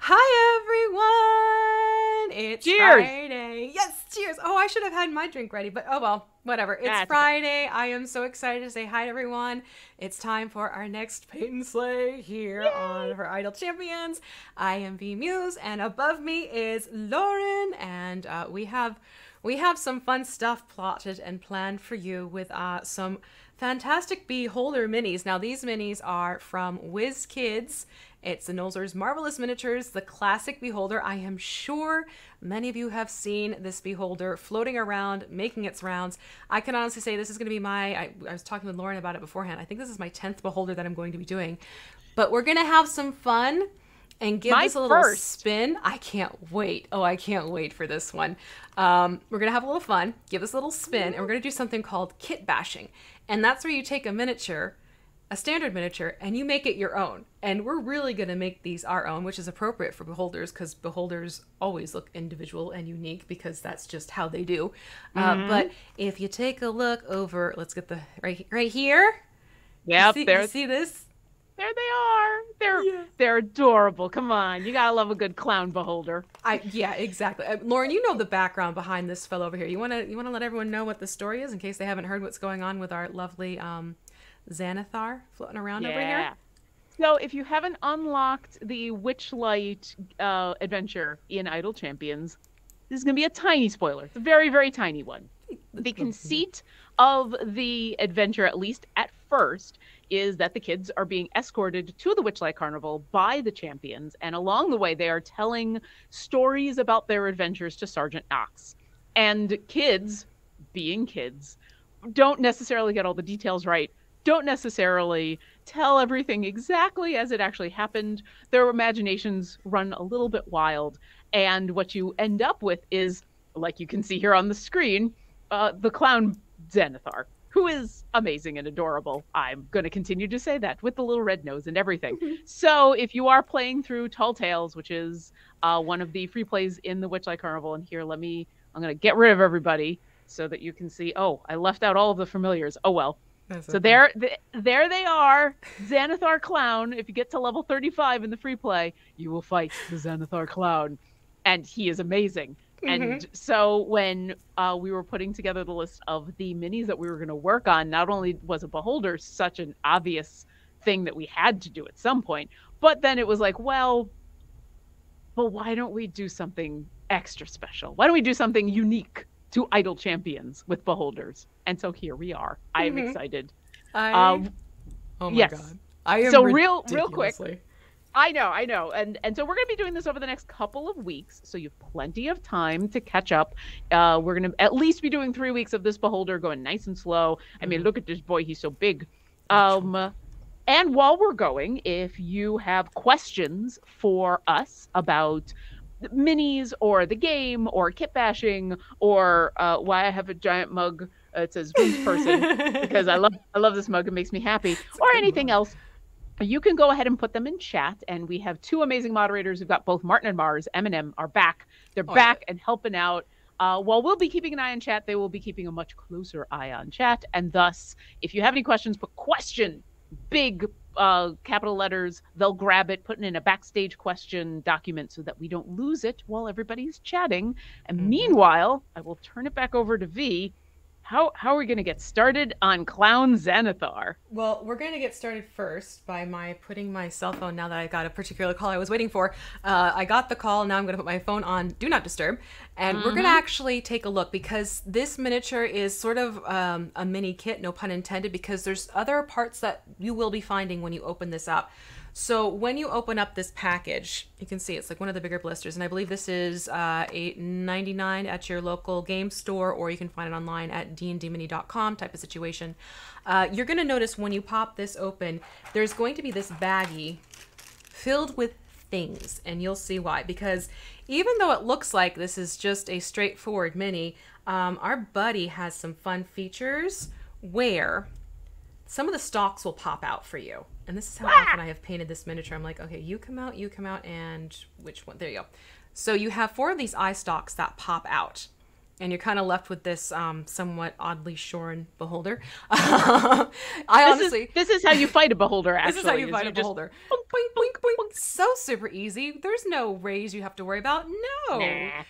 Hi, everyone. It's Cheers! Friday. Yes, cheers. Oh, I should have had my drink ready, but oh well, whatever. It's That's okay. Friday. I am so excited to say hi to everyone. It's time for our next Paint and Slay here on Yay! For Idle Champions. I am V Muse, and above me is Lauren, and we have some fun stuff plotted and planned for you with some fantastic Beholder minis. Now, these minis are from WizKids. It's the Nolzur's Marvelous Miniatures, the classic Beholder. I am sure many of you have seen this Beholder floating around, making its rounds. I can honestly say this is going to be I was talking with Lauren about it beforehand. I think this is my 10th Beholder that I'm going to be doing. But we're going to have some fun and give My this a little first. spin. I can't wait. Oh, I can't wait for this one. We're going to have a little fun, give this a little spin, and we're going to do something called kit bashing. And that's where you take a miniature, a standard miniature, and you make it your own. And we're really going to make these our own, which is appropriate for beholders because beholders always look individual and unique because that's just how they do. But if you take a look over, let's get the right here. Yep, You see this? there they are. They're adorable. Come on, you gotta love a good clown beholder. Yeah, exactly. Lauren, you know the background behind this fellow over here. You wanna let everyone know what the story is in case they haven't heard what's going on with our lovely Xanathar floating around over here. Yeah. So if you haven't unlocked the Witchlight adventure in Idle Champions, this is gonna be a tiny spoiler. It's a very, very tiny one. The conceit of the adventure, at least at first, is that the kids are being escorted to the Witchlight Carnival by the champions, and along the way they are telling stories about their adventures to Sergeant Knox. And kids, being kids, don't necessarily get all the details right, don't necessarily tell everything exactly as it actually happened. Their imaginations run a little bit wild, and what you end up with is, like you can see here on the screen, the clown Xanathar, who is amazing and adorable. I'm going to continue to say that with the little red nose and everything. So if you are playing through Tall Tales, which is one of the free plays in the Witchlight Carnival, and here, I'm going to get rid of everybody so that you can see. Oh, I left out all of the familiars. Oh, well. That's So okay. there they are, Xanathar Clown. If you get to level 35 in the free play, you will fight the Xanathar Clown, and he is amazing. And so when we were putting together the list of the minis that we were going to work on, not only was a beholder such an obvious thing that we had to do at some point, but then it was like, well, but why don't we do something extra special? Why don't we do something unique to Idle Champions with beholders? And so here we are. I am excited. I Oh my Yes. god. I am So real quick. ridiculously. I know. And so we're going to be doing this over the next couple of weeks. So you have plenty of time to catch up. We're going to at least be doing 3 weeks of this beholder going nice and slow. I mean, look at this boy. He's so big. And while we're going, if you have questions for us about the minis or the game or kit bashing or why I have a giant mug, it says Who's Person, because I love this mug. It makes me happy. Or anything else, you can go ahead and put them in chat. And we have two amazing moderators. We've got both Martin and Mars. Eminem are back. They're back and helping out. While we'll be keeping an eye on chat, they will be keeping a much closer eye on chat. And thus, if you have any questions, put question, big capital letters. They'll grab it, put it in a backstage question document so that we don't lose it while everybody's chatting. And meanwhile, I will turn it back over to V. How are we going to get started on Clown Xanathar? Well, we're going to get started first by putting my cell phone, now that I got a particular call I was waiting for. I got the call, now I'm going to put my phone on Do Not Disturb. And we're going to actually take a look, because this miniature is sort of a mini kit, no pun intended, because there's other parts that you will be finding when you open this up. So when you open up this package, you can see it's like one of the bigger blisters, and I believe this is $8.99 at your local game store, or you can find it online at dndmini.com type of situation. You're going to notice when you pop this open, there's going to be this baggie filled with things, and you'll see why. Because even though it looks like this is just a straightforward mini, our buddy has some fun features where some of the stalks will pop out for you. And this is how often I have painted this miniature. I'm like, okay, you come out, and which one? There you go. So you have 4 of these eye stalks that pop out. and you're kind of left with this somewhat oddly shorn beholder. I honestly, this is how you fight a beholder. Actually, this is how you fight a beholder. Boink, boink, boink. So super easy. There's no raise you have to worry about. No,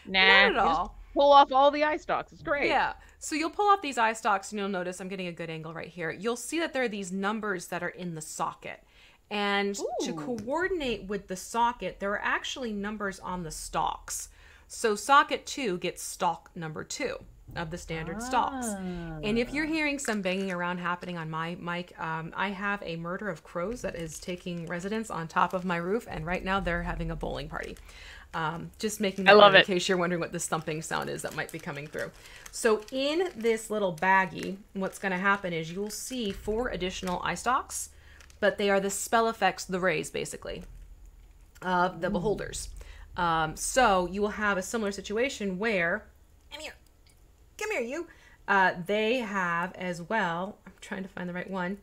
not at all. Pull off all the eye stalks. It's great. Yeah. So you'll pull off these eye stalks, and you'll notice I'm getting a good angle right here. You'll see that there are these numbers that are in the socket. And to coordinate with the socket, there are actually numbers on the stalks. So socket 2 gets stalk number 2 of the standard stalks. And if you're hearing some banging around happening on my mic, I have a murder of crows that is taking residence on top of my roof, and right now they're having a bowling party. Just making that in case you're wondering what this thumping sound is that might be coming through. So in this little baggie, what's going to happen is you'll see 4 additional eye stalks, but they are the spell effects, the rays, basically, of the beholders. So you will have a similar situation where, come here, you. They have as well, I'm trying to find the right one.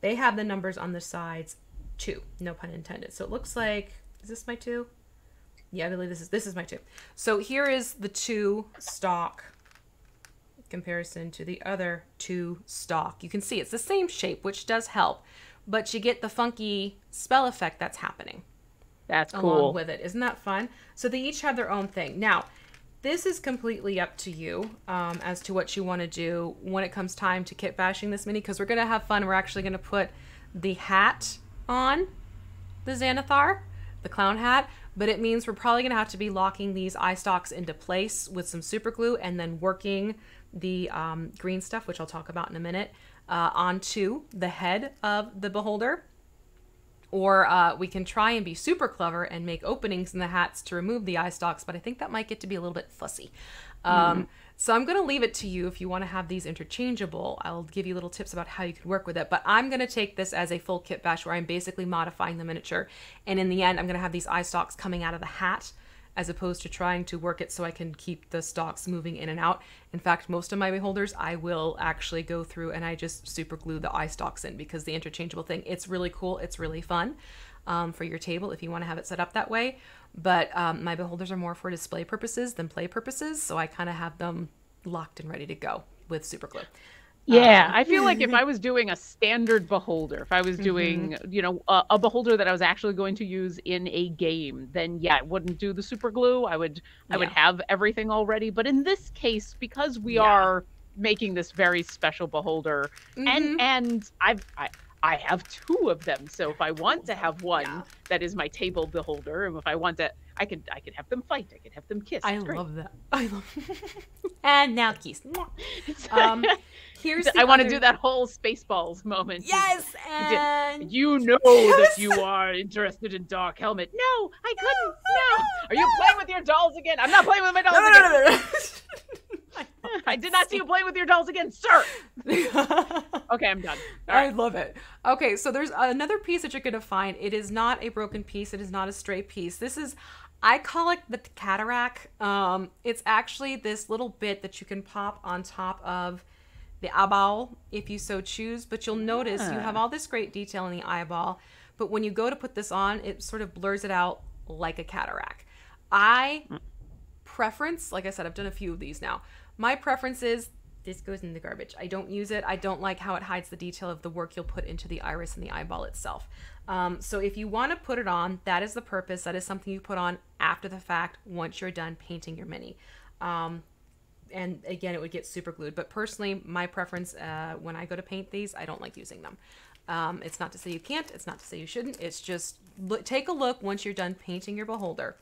They have the numbers on the sides, 2, no pun intended. So it looks like, is this my 2? Yeah, I believe this is my 2. So here is the 2 stalk comparison to the other 2 stalk. You can see it's the same shape, which does help, but you get the funky spell effect that's happening. That's cool. Along with it. Isn't that fun? So they each have their own thing. Now, this is completely up to you as to what you want to do when it comes time to kit bashing this mini, because we're going to have fun. We're actually going to put the hat on the Xanathar, the clown hat, but it means we're probably going to have to be locking these eye stalks into place with some super glue and then working the green stuff, which I'll talk about in a minute, onto the head of the beholder. Or we can try and be super clever and make openings in the hats to remove the eye stalks, but I think that might get to be a little bit fussy. So I'm going to leave it to you if you want to have these interchangeable. I'll give you little tips about how you can work with it, but I'm going to take this as a full kit bash where I'm basically modifying the miniature. And in the end, I'm going to have these eye stalks coming out of the hat as opposed to trying to work it so I can keep the stalks moving in and out. In fact, most of my beholders, I will actually go through and I just super glue the eye stalks in, because the interchangeable thing, it's really cool. It's really fun for your table if you want to have it set up that way. But my beholders are more for display purposes than play purposes, so I kind of have them locked and ready to go with super glue. Yeah, I feel like if I was doing a standard beholder, if I was doing, you know, a beholder that I was actually going to use in a game, then yeah, I wouldn't do the super glue. I would have everything already. But in this case, because we are making this very special beholder, and I have 2 of them. So if I want to have one that is my table beholder, and if I want to, I could have them fight. I could have them kiss. I love that. I love. And now kiss. Here's I want to do that whole Spaceballs moment. Yes, and you know that you are interested in Dark Helmet. No, I couldn't. No. Are you playing with your dolls again? I'm not playing with my dolls again. No. I did not see you playing with your dolls again, sir. Okay, I'm done. I love it. Okay, so there's another piece that you're going to find. It is not a broken piece. It is not a stray piece. This is, I call it the Cataract. It's actually this little bit that you can pop on top of the eyeball if you so choose. But you'll notice you have all this great detail in the eyeball. But when you go to put this on, it sort of blurs it out like a cataract. Preference, like I said, I've done a few of these now. My preference is this goes in the garbage. I don't use it. I don't like how it hides the detail of the work you'll put into the iris and the eyeball itself. So if you want to put it on, that is the purpose. That is something you put on after the fact once you're done painting your mini. And again, it would get super glued. But personally, my preference when I go to paint these, I don't like using them. It's not to say you can't. It's not to say you shouldn't. It's just take a look once you're done painting your beholder.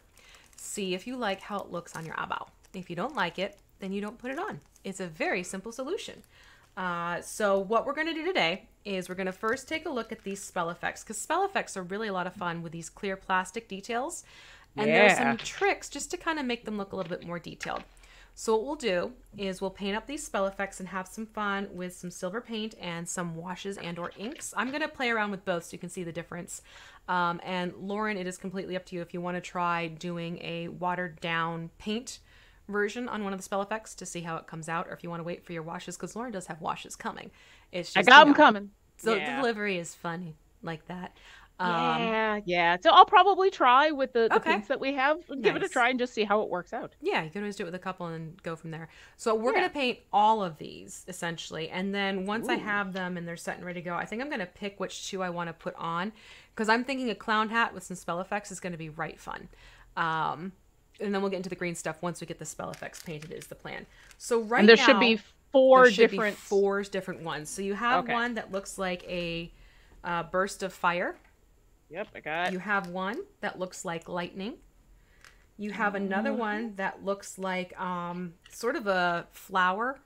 See if you like how it looks on your eyeball. If you don't like it, then you don't put it on. It's a very simple solution. So what we're going to do today is we're going to first take a look at these spell effects, because spell effects are really a lot of fun with these clear plastic details. And there's some tricks just to kind of make them look a little bit more detailed. So what we'll do is we'll paint up these spell effects and have some fun with some silver paint and some washes and or inks. I'm going to play around with both so you can see the difference. And Lauren, it is completely up to you if you want to try doing a watered down paint version on one of the spell effects to see how it comes out, or if you want to wait for your washes, because Lauren does have washes coming. It's just, I got them coming. So the delivery is funny like that. Yeah. So I'll probably try with the Okay. paints that we have. Give it a Nice. try and just see how it works out. Yeah, you can always do it with a couple and go from there. So we're Yeah. going to paint all of these essentially. And then once I Ooh. have them and they're set and ready to go, I think I'm going to pick which two I want to put on, because I'm thinking a clown hat with some spell effects is going to be right fun. And then we'll get into the green stuff once we get the spell effects painted is the plan. So right And there now, should be four there should different... be four different ones. So you have Okay. one that looks like a burst of fire. Yep, I got You have one that looks like lightning. You have another one that looks like sort of a flower.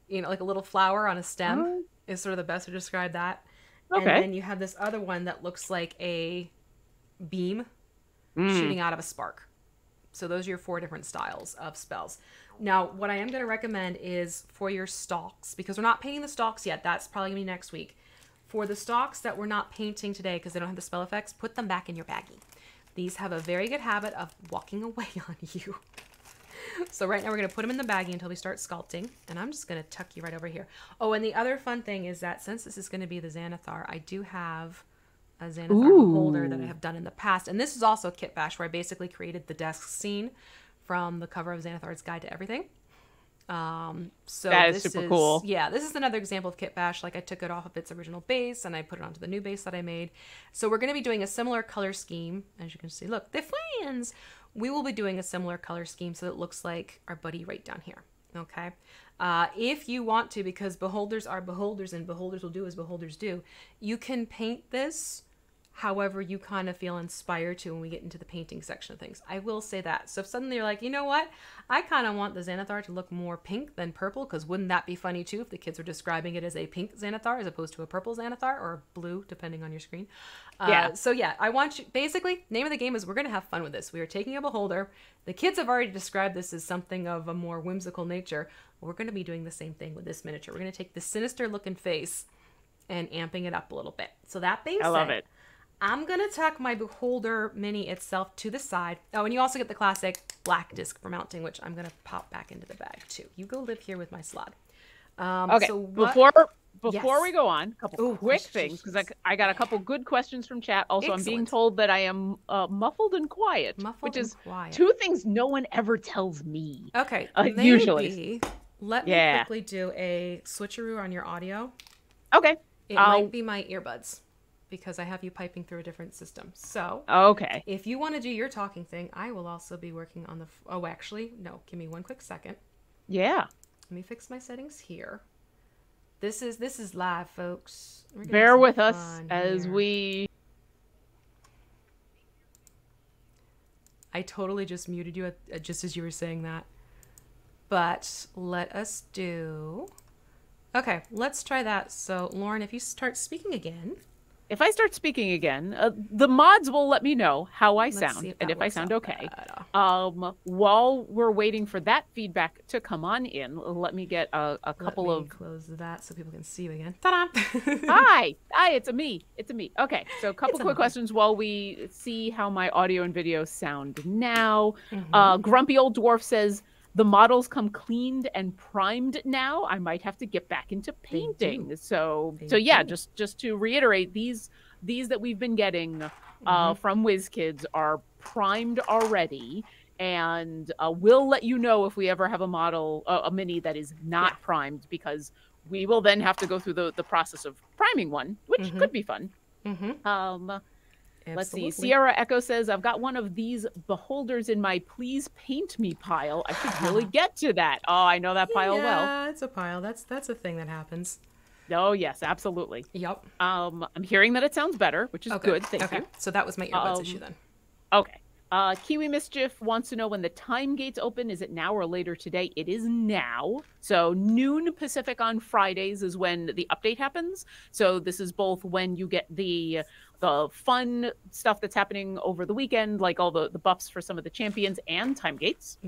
You know, like a little flower on a stem is sort of the best to describe that. Okay. And then you have this other one that looks like a beam shooting out of a spark. So those are your four different styles of spells. Now, what I am going to recommend is for your stalks, because we're not painting the stalks yet. That's probably going to be next week. For the stalks that we're not painting today because they don't have the spell effects, put them back in your baggie. These have a very good habit of walking away on you. So right now we're going to put them in the baggie until we start sculpting. And I'm just going to tuck you right over here. Oh, and the other fun thing is that since this is going to be the Xanathar, I do have a Xanathar beholder that I have done in the past. And this is also a kit bash where I basically created the desk scene from the cover of Xanathar's Guide to Everything. So that is this super cool. Yeah, this is another example of kit bash. Like I took it off of its original base and I put it onto the new base that I made. So we're going to be doing a similar color scheme. As you can see, look, they're friends. We will be doing a similar color scheme so it looks like our buddy right down here. Okay. If you want to, because beholders are beholders and beholders will do as beholders do, you can paint this however you kind of feel inspired to when we get into the painting section of things. I will say that. So if suddenly you're like, you know what? I kind of want the Xanathar to look more pink than purple, because wouldn't that be funny too if the kids were describing it as a pink Xanathar as opposed to a purple Xanathar or blue, depending on your screen. So yeah, I want you, basically, name of the game is we're going to have fun with this. We are taking a beholder. The kids have already described this as something of a more whimsical nature. We're going to be doing the same thing with this miniature. We're going to take the sinister looking face and amping it up a little bit. So that being said, I love it. I'm going to tuck my beholder mini itself to the side. Oh, and you also get the classic black disc for mounting, which I'm going to pop back into the bag too. You go live here with my slot. Okay, so before we go on, a couple quick things, because I got a couple good questions from chat. Also, I'm being told that I am muffled and quiet, which is two things no one ever tells me. Okay, usually. Let me quickly do a switcheroo on your audio. Okay. It might be my earbuds, because I have you piping through a different system. So, okay. If you want to do your talking thing, I will also be working on the... Oh, actually, no. Give me one quick second. Yeah. Let me fix my settings here. This is live, folks. Bear with us as we... I totally just muted you just as you were saying that. But let us do... Okay, let's try that. So, Lauren, if you start speaking again... If I start speaking again, the mods will let me know how I sound and if I sound okay. While we're waiting for that feedback to come on in, let me get a couple of... close that so people can see you again. Ta-da! Hi, it's a me. Okay, so a couple quick questions while we see how my audio and video sound now. Grumpy Old Dwarf says, the models come cleaned and primed now. I might have to get back into painting. So yeah, just to reiterate, these that we've been getting from WizKids are primed already, and we'll let you know if we ever have a model, a mini that is not primed, because we will then have to go through the process of priming one, which could be fun. Let's see. Sierra Echo says, I've got one of these beholders in my please paint me pile. I should really get to that. Oh, I know that pile well. Yeah, it's a pile. That's a thing that happens. Oh, yes, absolutely. Yep. I'm hearing that it sounds better, which is good. Thank you. So that was my earbuds issue then. Okay. Kiwi Mischief wants to know when the time gates open. Is it now or later today? It is now. So noon Pacific on Fridays is when the update happens. So this is both when you get the fun stuff that's happening over the weekend, like all the buffs for some of the champions and time gates.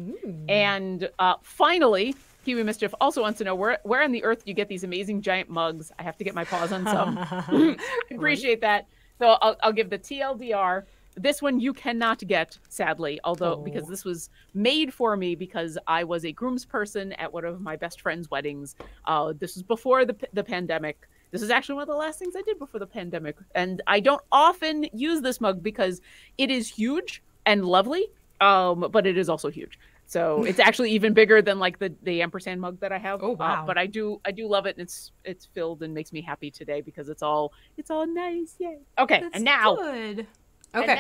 And finally, Kiwi Mischief also wants to know where on the earth you get these amazing giant mugs. I have to get my paws on some. Appreciate that. So I'll give the TLDR. This one you cannot get, sadly, although because this was made for me because I was a groomsperson at one of my best friend's weddings. This was before the pandemic. This is actually one of the last things I did before the pandemic. And I don't often use this mug because it is huge and lovely, but it is also huge. So it's actually even bigger than like the ampersand mug that I have. Oh wow! But I do love it, and it's filled and makes me happy today because it's all nice. Yay! Okay, That's and now good. Okay,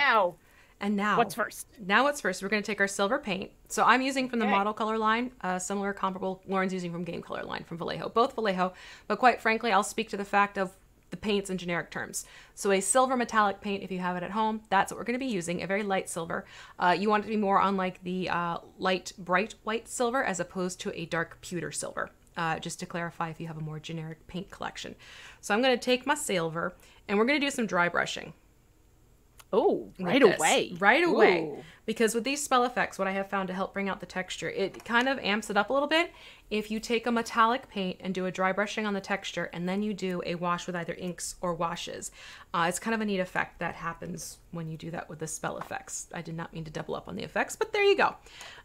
and now what's first? Now what's first? We're going to take our silver paint. So I'm using from the model color line, similar comparable. Lauren's using from game color line from Vallejo, both Vallejo. But quite frankly, I'll speak to the fact of the paints in generic terms. So a silver metallic paint, if you have it at home, that's what we're going to be using, a very light silver. You want it to be more on like the light, bright white silver as opposed to a dark pewter silver, just to clarify if you have a more generic paint collection. So I'm going to take my silver and we're going to do some dry brushing. Oh, right away. Right away. Because with these spell effects, what I have found to help bring out the texture, it kind of amps it up a little bit. If you take a metallic paint and do a dry brushing on the texture, and then you do a wash with either inks or washes, it's kind of a neat effect that happens when you do that with the spell effects. I did not mean to double up on the effects, but there you go.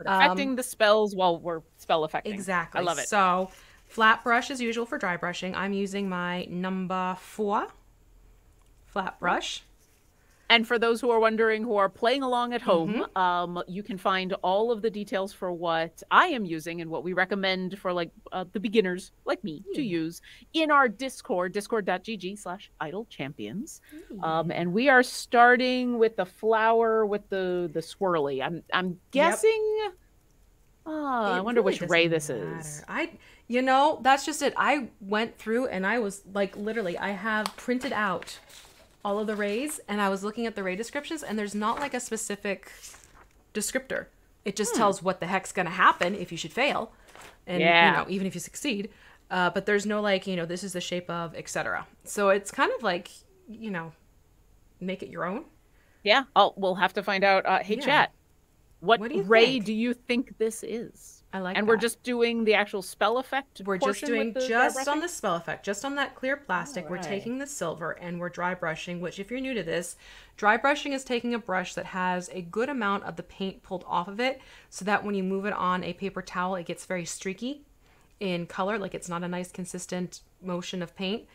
Affecting the spells while we're spell affecting. Exactly. I love it. So flat brush as usual for dry brushing. I'm using my number 4 flat brush. And for those who are wondering, who are playing along at home, you can find all of the details for what I am using and what we recommend for like the beginners like me to use in our Discord, discord.gg/idlechampions. And we are starting with the flower with the swirly. I'm guessing. I wonder really which ray this is. You know, that's just it. I went through and I was like, literally, I have printed out all of the rays, and I was looking at the ray descriptions, and there's not like a specific descriptor. It just tells what the heck's gonna happen if you should fail, and you know, even if you succeed. But there's no like, you know, this is the shape of, etc. So it's kind of like, you know, make it your own. Yeah. Oh, we'll have to find out. Hey, chat, what do you ray think? do you think this is? I like and that. we're just doing the actual spell effect. We're just doing just on the spell effect, just on that clear plastic. All We're right. taking the silver and we're dry brushing, which if you're new to this, dry brushing is taking a brush that has a good amount of the paint pulled off of it so that when you move it on a paper towel, it gets very streaky in color, like it's not a nice consistent motion of paint.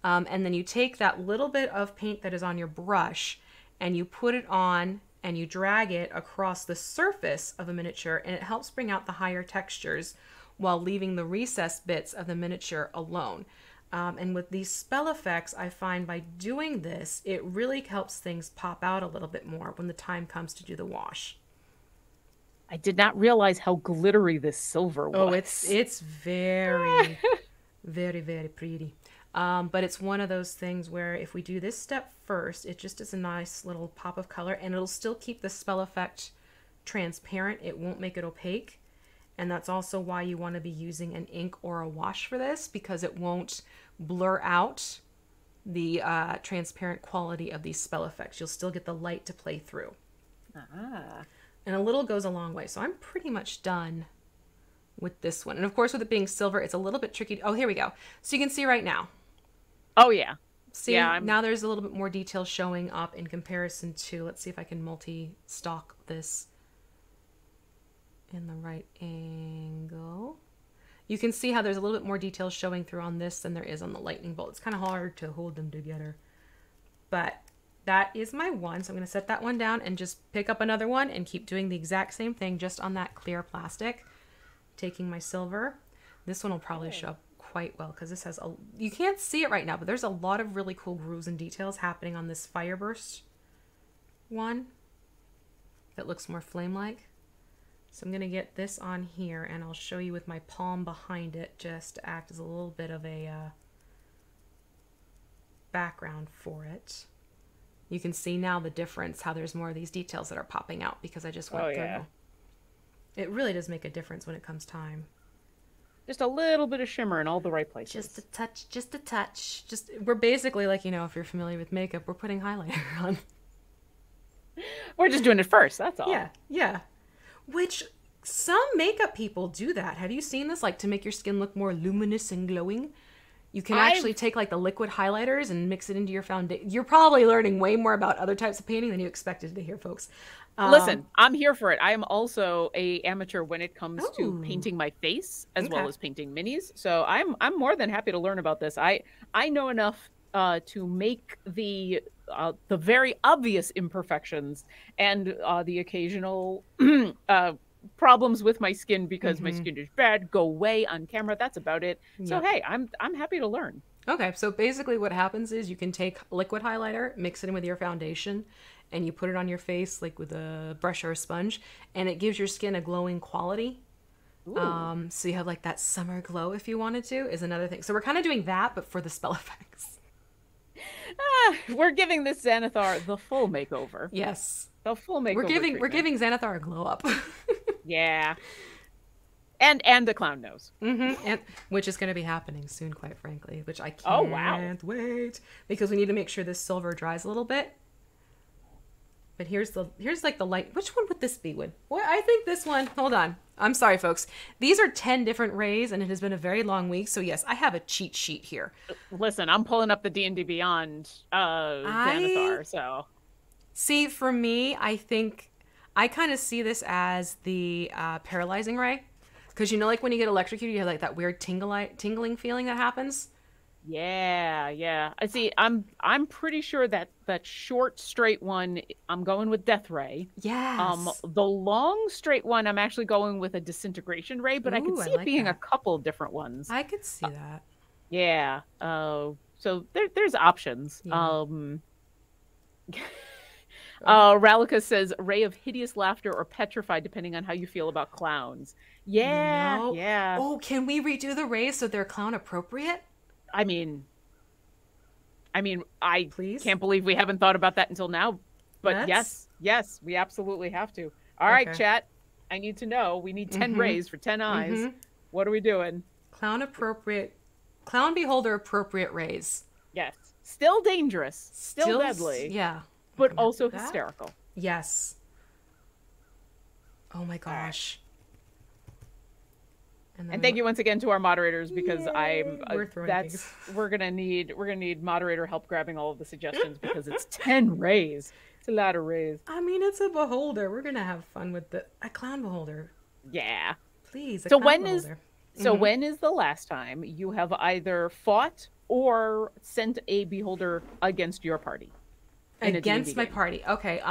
And then you take that little bit of paint that is on your brush and you put it on and you drag it across the surface of a miniature, and it helps bring out the higher textures while leaving the recessed bits of the miniature alone. And with these spell effects, I find by doing this, it really helps things pop out a little bit more when the time comes to do the wash. I did not realize how glittery this silver was. Oh, it's very, very, very pretty. But it's one of those things where if we do this step first, it just is a nice little pop of color, and it'll still keep the spell effect transparent. It won't make it opaque. And that's also why you want to be using an ink or a wash for this, because it won't blur out the transparent quality of these spell effects. You'll still get the light to play through. And a little goes a long way. So I'm pretty much done with this one. And of course, with it being silver, it's a little bit tricky. Oh, here we go. So you can see right now. Oh, yeah. See, now there's a little bit more detail showing up in comparison to, let's see if I can multi-stock this in the right angle. You can see how there's a little bit more detail showing through on this than there is on the lightning bolt. It's kind of hard to hold them together. But that is my one. So I'm going to set that one down and just pick up another one and keep doing the exact same thing just on that clear plastic. Taking my silver. This one will probably show up quite well because this has a, you can't see it right now, but there's a lot of really cool grooves and details happening on this fireburst one that looks more flame-like. So I'm going to get this on here and I'll show you with my palm behind it just to act as a little bit of a background for it. You can see now the difference, how there's more of these details that are popping out because I just went through. It really does make a difference when it comes time. Just a little bit of shimmer in all the right places. Just a touch, just a touch. Just, we're basically like, you know, if you're familiar with makeup, we're putting highlighter on. We're just doing it first, that's all. Yeah, yeah. Which some makeup people do that. Have you seen this? Like to make your skin look more luminous and glowing? You can actually take like the liquid highlighters and mix it into your foundation. You're probably learning way more about other types of painting than you expected to hear, folks. Listen, I'm here for it. I am also a amateur when it comes to Oh, painting my face as okay. well as painting minis. So I'm more than happy to learn about this. I know enough to make the very obvious imperfections and the occasional problems with my skin because my skin is bad go away on camera. That's about it. So Yep. hey, I'm happy to learn. Okay, so basically what happens is you can take liquid highlighter, mix it in with your foundation, and you put it on your face like with a brush or a sponge, and it gives your skin a glowing quality. Ooh. So you have like that summer glow if you wanted to, is another thing. So we're kind of doing that, but for the spell effects. We're giving this Xanathar the full makeover. Yes. The full makeover. We're giving Xanathar a glow up. Yeah. And the clown nose. And which is going to be happening soon, quite frankly, which I Oh, wow. can't wait, because we need to make sure this silver dries a little bit. But here's like the light. Which one would this be? Well, I think this one. Hold on. I'm sorry, folks. These are 10 different rays, and it has been a very long week. So yes, I have a cheat sheet here. Listen, I'm pulling up the D&D Beyond Xanathar, so. See, for me, I think I kind of see this as the paralyzing ray. Because you know, like when you get electrocuted, you have like that weird tingling feeling that happens. Yeah. I see. I'm pretty sure that that short straight one, I'm going with Death Ray. Yes. The long straight one, I'm actually going with a Disintegration Ray, but I could Ooh, see I it like being that. a couple of different ones. I could see that. Yeah. So there's options. Yeah. Ralika says ray of hideous laughter or petrified, depending on how you feel about clowns. Yeah, No. yeah. Oh, can we redo the rays so they're clown appropriate? I mean, I Please? can't believe we haven't thought about that until now. But yes, we absolutely have to. All right, chat. I need to know. We need 10 rays for 10 eyes. What are we doing? Clown beholder appropriate rays. Yes. Still dangerous. Still deadly. Yeah. But also hysterical. Yes. Oh my gosh. And thank you once again to our moderators, because we're gonna need moderator help grabbing all of the suggestions, because it's 10 rays. It's a lot of rays. I mean, it's a beholder. We're gonna have fun with a clown beholder. Yeah. Please. When is the last time you have either fought or sent a beholder against your party? Against my party. Okay.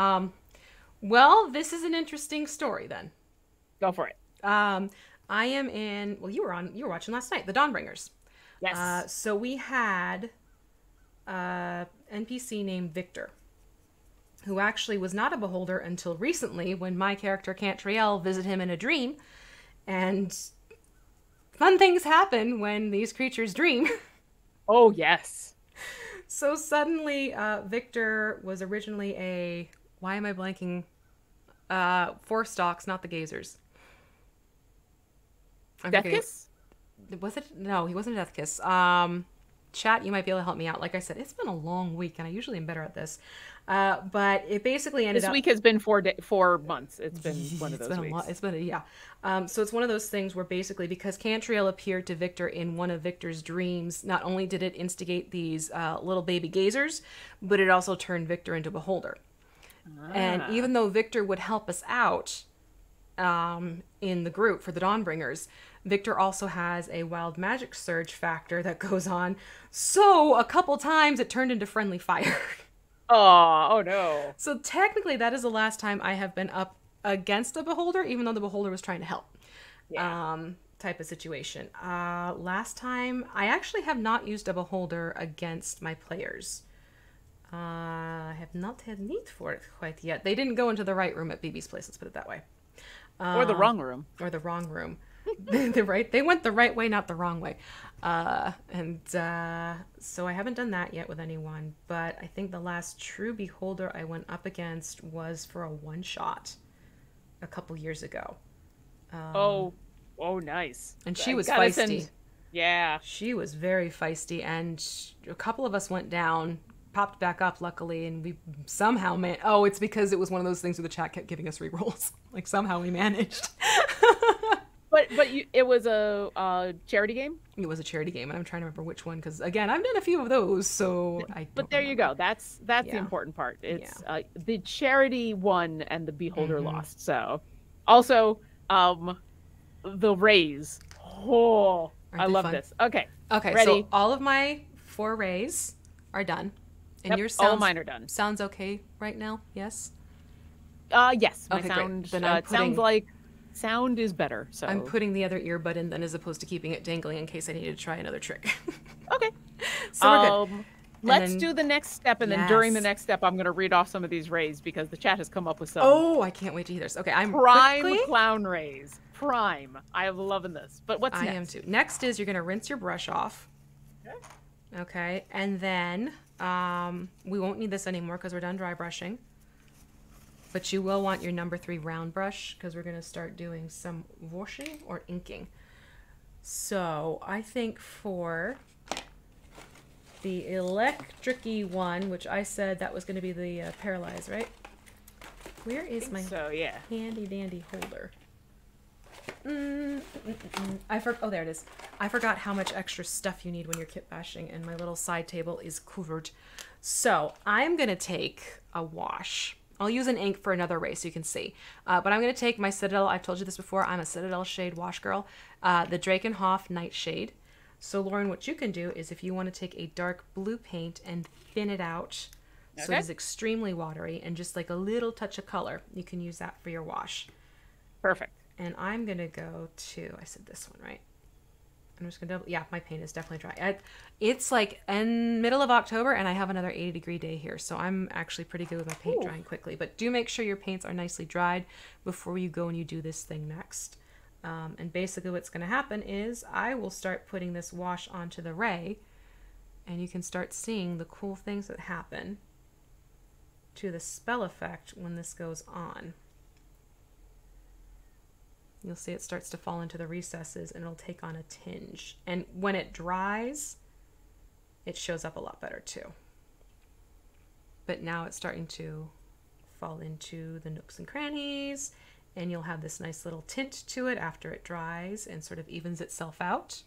Well, this is an interesting story then. Go for it. I am in. Well, you were watching last night, the Dawnbringers. Yes. So we had NPC named Victor, who actually was not a beholder until recently, when my character Cantriel visited him in a dream, and fun things happen when these creatures dream. Oh yes. So suddenly, Victor was originally a. Why am I blanking? Four stalks, not the gazers. Death Kiss? Was it? No, he wasn't a Death Kiss. Chat, you might be able to help me out. Like I said, it's been a long week, and I usually am better at this. But it basically ended up. This week has been 4 months. It's been one of those weeks. It's been so it's one of those things where basically, because Cantriel appeared to Victor in one of Victor's dreams, not only did it instigate these little baby gazers, but it also turned Victor into beholder. And even though Victor would help us out in the group for the Dawnbringers, Victor also has a wild magic surge factor that goes on. So a couple times it turned into friendly fire. Oh no. So technically that is the last time I have been up against a beholder, even though the beholder was trying to help. Yeah. Type of situation. Last time I actually have not used a beholder against my players. I have not had need for it quite yet. They didn't go into the right room at BB's place, let's put it that way. Or the wrong room. Or the wrong room. They went the right way, not the wrong way. So I haven't done that yet with anyone, but I think the last true beholder I went up against was for a one-shot a couple years ago. Oh, nice. And she was feisty. Yeah. She was very feisty, and a couple of us went down, popped back up, luckily, and we somehow it's because it was one of those things where the chat kept giving us rerolls. Like, somehow we managed. But it was a charity game? It was a charity game, and I'm trying to remember which one, because, again, I've done a few of those, so I don't But there you remember. go. That's the important part. It's the charity won and the beholder lost. So, also, the rays. Oh, I love this. Okay. Okay, ready? so all of my 4 rays are done. And yours all mine are done. Sounds okay right now? Yes? Yes. My Okay, sound, great. Then I'm it sounds like sound is better. So I'm putting the other earbud in then, as opposed to keeping it dangling in case I need to try another trick. Okay. So we're good. Let's do the next step, and then during the next step, I'm going to read off some of these rays because the chat has come up with some. Oh, I can't wait to hear this. Okay, I'm prime clown rays. Prime. I am loving this. But what's next? I am too. Next is you're going to rinse your brush off. Okay, and then we won't need this anymore because we're done dry brushing. But you will want your number 3 round brush because we're going to start doing some washing or inking. So I think for the electric-y one, which I said that was going to be the Paralyze, right? Where is my handy dandy holder? Oh, there it is. I forgot how much extra stuff you need when you're kit bashing, and my little side table is covered. So I'm going to take a wash. I'll use an ink for another ray so you can see. But I'm going to take my Citadel. I've told you this before. I'm a Citadel shade wash girl. The Drakenhof Nightshade. So, Lauren, what you can do is if you want to take a dark blue paint and thin it out so it is extremely watery and just like a little touch of color, you can use that for your wash. Perfect. And I'm going to go to, I said this one, right? I'm just going to double, yeah, my paint is definitely dry. It's like in middle of October and I have another 80-degree day here. So I'm actually pretty good with my paint drying quickly. But do make sure your paints are nicely dried before you go and you do this thing next. And basically what's going to happen is I will start putting this wash onto the ray and you can start seeing the cool things that happen to the spell effect when this goes on. You'll see it starts to fall into the recesses and it'll take on a tinge. And when it dries, it shows up a lot better too. But now it's starting to fall into the nooks and crannies, and you'll have this nice little tint to it after it dries and sort of evens itself out.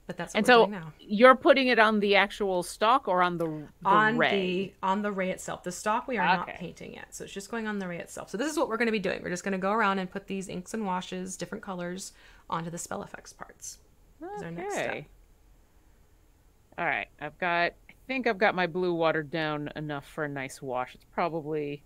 But that's what we're doing now. You're putting it on the actual stock or on the ray? On the ray itself. The stock we are not painting yet, so it's just going on the ray itself. So this is what we're going to be doing. We're just going to go around and put these inks and washes, different colors, onto the spell effects parts. Is our next step. All right, I think I've got my blue watered down enough for a nice wash. It's probably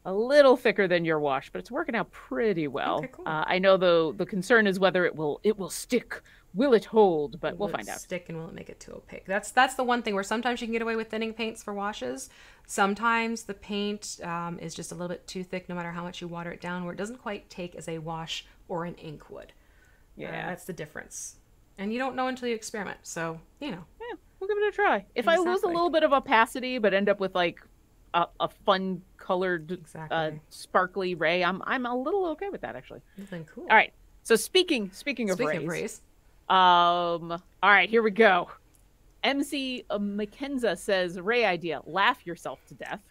a little thicker than your wash, but it's working out pretty well. Okay, cool. I know the concern is whether it will stick. Will it hold? But we'll find out. Stick, and will it make it too opaque? That's the one thing where sometimes you can get away with thinning paints for washes. Sometimes the paint is just a little bit too thick, no matter how much you water it down, where it doesn't quite take as a wash or an ink would. Yeah, that's the difference. And you don't know until you experiment. So Yeah, we'll give it a try. If I lose a little bit of opacity, but end up with like a fun colored, sparkly ray, I'm a little okay with that actually. Then cool. All right. So speaking of rays. All right, here we go. MC Mackenza says, Ray idea, laugh yourself to death.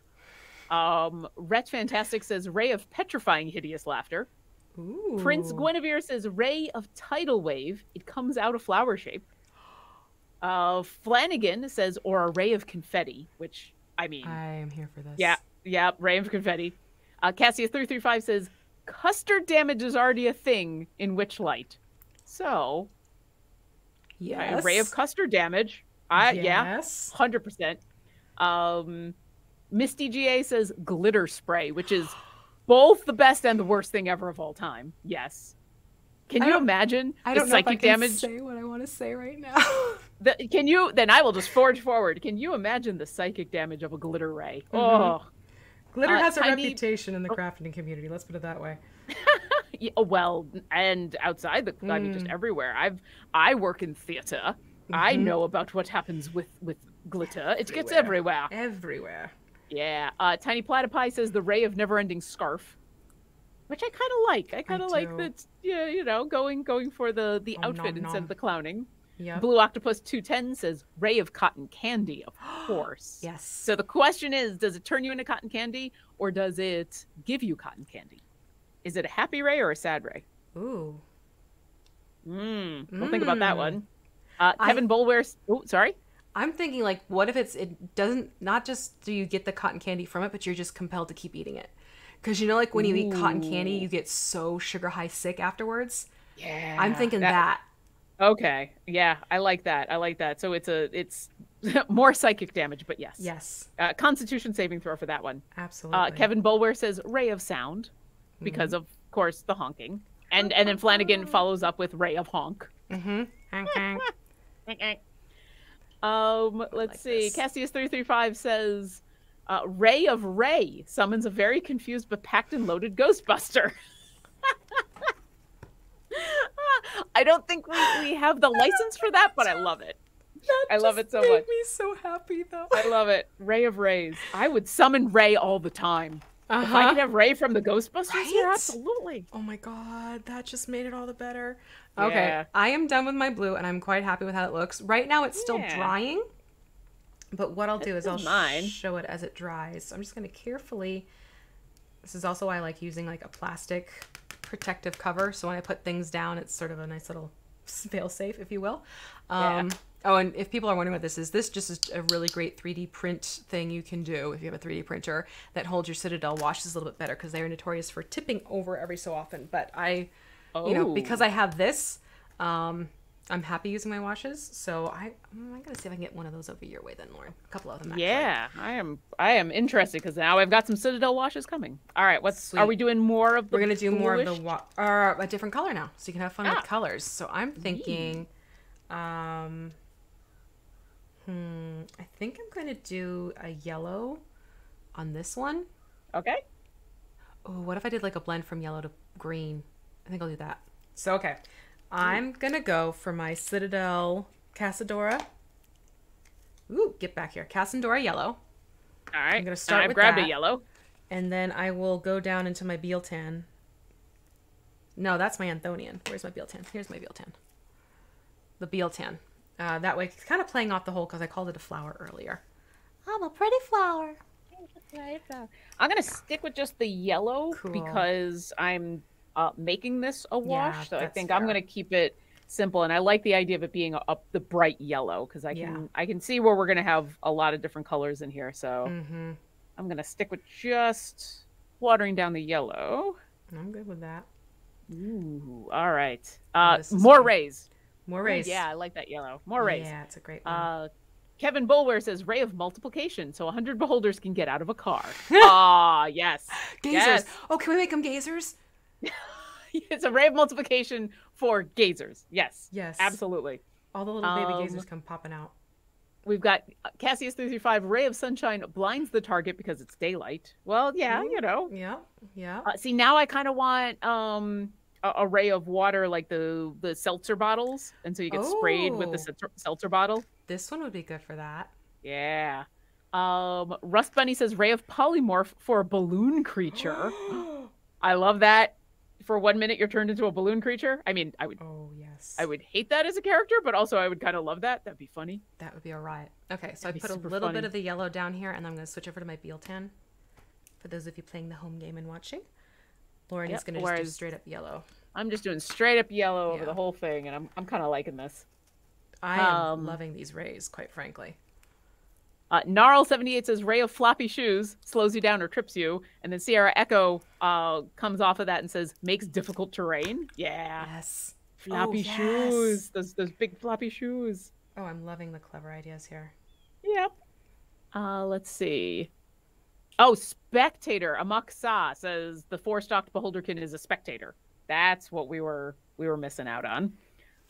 Rhett Fantastic says, ray of petrifying hideous laughter. Ooh. Prince Guinevere says, ray of tidal wave, it comes out of flower shape. Flanagan says, or a ray of confetti, which, I mean. I am here for this. Yeah, ray of confetti. Cassia335 says, custard damage is already a thing in Witchlight. So... Yes. Ray of custard damage. Yes. 100%. Misty GA says glitter spray, which is both the best and the worst thing ever of all time. Yes. Can you imagine the psychic damage? I say what I want to say right now. Then I will just forge forward. Can you imagine the psychic damage of a glitter ray? Mm-hmm. Oh. Glitter has a reputation in the crafting community. Let's put it that way. Yeah, well, and outside I mean, just everywhere. I work in theater. Mm-hmm. I know about what happens with glitter. It gets everywhere. Everywhere. Yeah. Tiny Platypie says the ray of never-ending scarf, which I kind of like. I kind of like that. Yeah, going for the outfit instead of the clowning. Yep. Blue Octopus 210 says ray of cotton candy, of course. Yes. So the question is, does it turn you into cotton candy or does it give you cotton candy? Is it a happy ray or a sad ray? Ooh. We'll think about that one. Kevin Bulware. Oh, sorry. I'm thinking like, what if it doesn't, not just do you get the cotton candy from it, but you're just compelled to keep eating it. Because you know, like when you eat cotton candy, you get so sugar high sick afterwards. Yeah. I'm thinking that. Okay. Yeah, I like that. I like that. So it's more psychic damage, but yes. Yes. Constitution saving throw for that one. Absolutely. Kevin Bulware says ray of sound because of course the honking. And then Flanagan follows up with ray of honk. Let's see. Cassius335 says Ray of Ray summons a very confused but packed and loaded Ghostbuster. I don't think we have the license for that, but I love it. I love it so much. Made me so happy though. I love it. Ray of Rays. I would summon Ray all the time. If I could have Ray from the Ghostbusters here, absolutely. Oh my god, that just made it all the better. Yeah. Okay, I am done with my blue, and I'm quite happy with how it looks. Right now, it's still drying, but what I'll do is I'll show it as it dries. So I'm just going to carefully... This is also why I like using like a plastic protective cover, so when I put things down, it's sort of a nice little fail-safe, if you will. Oh, and if people are wondering what this is just is a really great 3D print thing you can do if you have a 3D printer that holds your Citadel washes a little bit better because they're notorious for tipping over every so often. But I, you know, because I have this, I'm happy using my washes. So I'm going to see if I can get one of those over your way then, Lauren. A couple of them, actually. Yeah, I am interested because now I've got some Citadel washes coming. All right, are we doing more of the We're going to do more of the, a different color now. So you can have fun with colors. So I'm thinking, I think I'm going to do a yellow on this one. Okay. Oh, what if I did like a blend from yellow to green? I think I'll do that. So, okay. I'm going to go for my Citadel Casadora. Ooh, get back here. Casadora yellow. All right. I'm going to start with grabbed that. a yellow. And then I will go down into my Bealtan. No, that's my Anthonian. Where's my Bealtan? Here's my Bealtan. The Bealtan. That way, it's kind of playing off the whole because I called it a flower earlier. I'm a pretty flower. I'm going to stick with just the yellow because I'm making this a wash. So I think I'm going to keep it simple. And I like the idea of it being the bright yellow because I can see where we're going to have a lot of different colors in here. So I'm going to stick with just watering down the yellow. I'm good with that. Ooh, all right. More rays. More rays. Ooh, yeah, I like that yellow. More rays. Yeah, it's a great one. Kevin Bulware says ray of multiplication, so 100 beholders can get out of a car. Ah, yes. Gazers. Yes. Oh, can we make them gazers? It's a ray of multiplication for gazers. Yes. Yes. Absolutely. All the little baby gazers come popping out. We've got Cassius335, ray of sunshine blinds the target because it's daylight. Well, yeah, you know. Yeah, yeah. See, now I kind of want a ray of water like the seltzer bottles, and so you get sprayed with the seltzer bottle. This one would be good for that. Yeah. Rust Bunny says ray of polymorph for a balloon creature. I love that. For 1 minute, you're turned into a balloon creature. I mean, I would. Oh yes. I would hate that as a character, but also I would kind of love that. That'd be funny. That would be a riot. Okay, so I put a little bit of the yellow down here, and I'm going to switch over to my Bealtan. For those of you playing the home game and watching, Lauren is going to just do straight up yellow. I'm just doing straight up yellow over the whole thing, and I'm kind of liking this. I am loving these rays, quite frankly. Gnarl78 says ray of floppy shoes slows you down or trips you, and then Sierra Echo comes off of that and says makes difficult terrain. Yeah. Yes. Floppy shoes. Those big floppy shoes. Oh, I'm loving the clever ideas here. Yep. Let's see. Oh, spectator. Amok Sa says the four-stalked beholderkin is a spectator. That's what we were missing out on.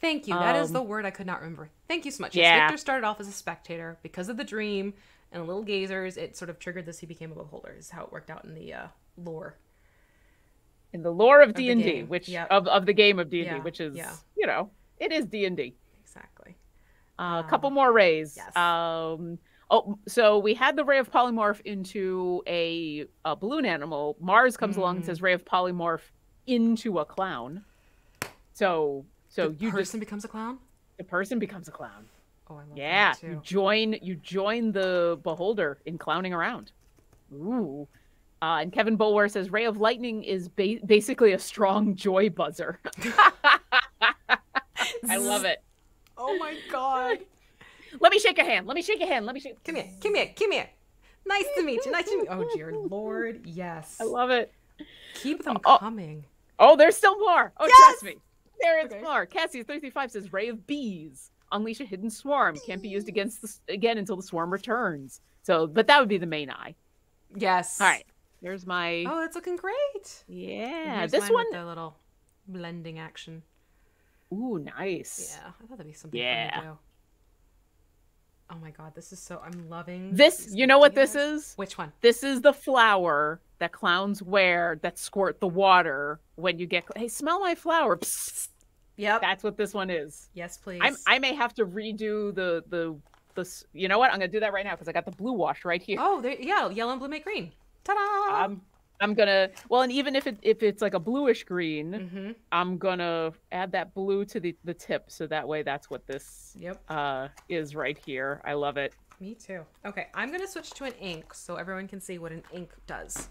Thank you. That is the word I could not remember. Thank you so much. Yeah. Victor started off as a spectator because of the dream and the little gazers. It sort of triggered this. He became a beholder. Is how it worked out in the lore. In the lore of D&D, which of the game of D&D, which is you know, it is D&D. Exactly. A couple more rays. Yes. So we had the ray of polymorph into a balloon animal. Mars comes along and says ray of polymorph into a clown. So the person becomes a clown? The person becomes a clown. Oh, I love that too. You join the beholder in clowning around. Ooh. And Kevin Bulwer says ray of lightning is basically a strong joy buzzer. I love it. Oh my god. Let me shake a hand. Let me shake a hand. Let me shake. Come here. Come here. Come here. Nice to meet you. Nice to meet you. Oh dear Lord. Yes. I love it. Keep them coming. Oh, there's still more. Oh, yes! Trust me. There is more. Cassie335 says, Ray of Bees. Unleash a hidden swarm. Can't be used again until the swarm returns. So, but that would be the main eye. Yes. All right. There's my... Oh, it's looking great. Yeah. This one... with the little blending action. Ooh, nice. Yeah. I thought that'd be something fun to do. Oh my god, this is so... I'm loving... This, you know what this is? Which one? This is the flower that clowns wear that squirt the water when you get... Hey, smell my flower. Psst. Yep. That's what this one is. Yes, please. I may have to redo the you know what? I'm going to do that right now because I got the blue wash right here. Oh, yeah. Yellow and blue make green. Ta-da! I'm gonna, well, and even if it's like a bluish green, I'm gonna add that blue to the tip, so that way that's what this is right here. I love it. Me too. Okay, I'm gonna switch to an ink so everyone can see what an ink does,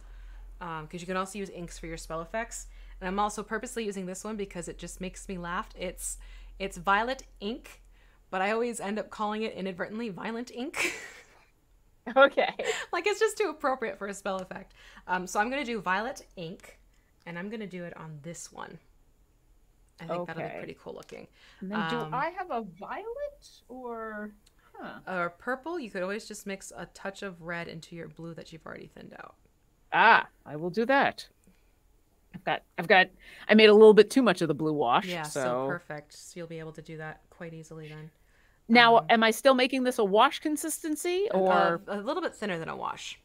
because you can also use inks for your spell effects. And I'm also purposely using this one because it just makes me laugh. It's violet ink, but I always end up calling it inadvertently violent ink. Okay. Like it's just too appropriate for a spell effect. So I'm going to do violet ink, and I'm going to do it on this one. I think that'll be pretty cool looking. And then do I have a violet or... Or purple? You could always just mix a touch of red into your blue that you've already thinned out. Ah, I will do that. I made a little bit too much of the blue wash. Yeah, so perfect. So you'll be able to do that quite easily then. Now, am I still making this a wash consistency or a little bit thinner than a wash?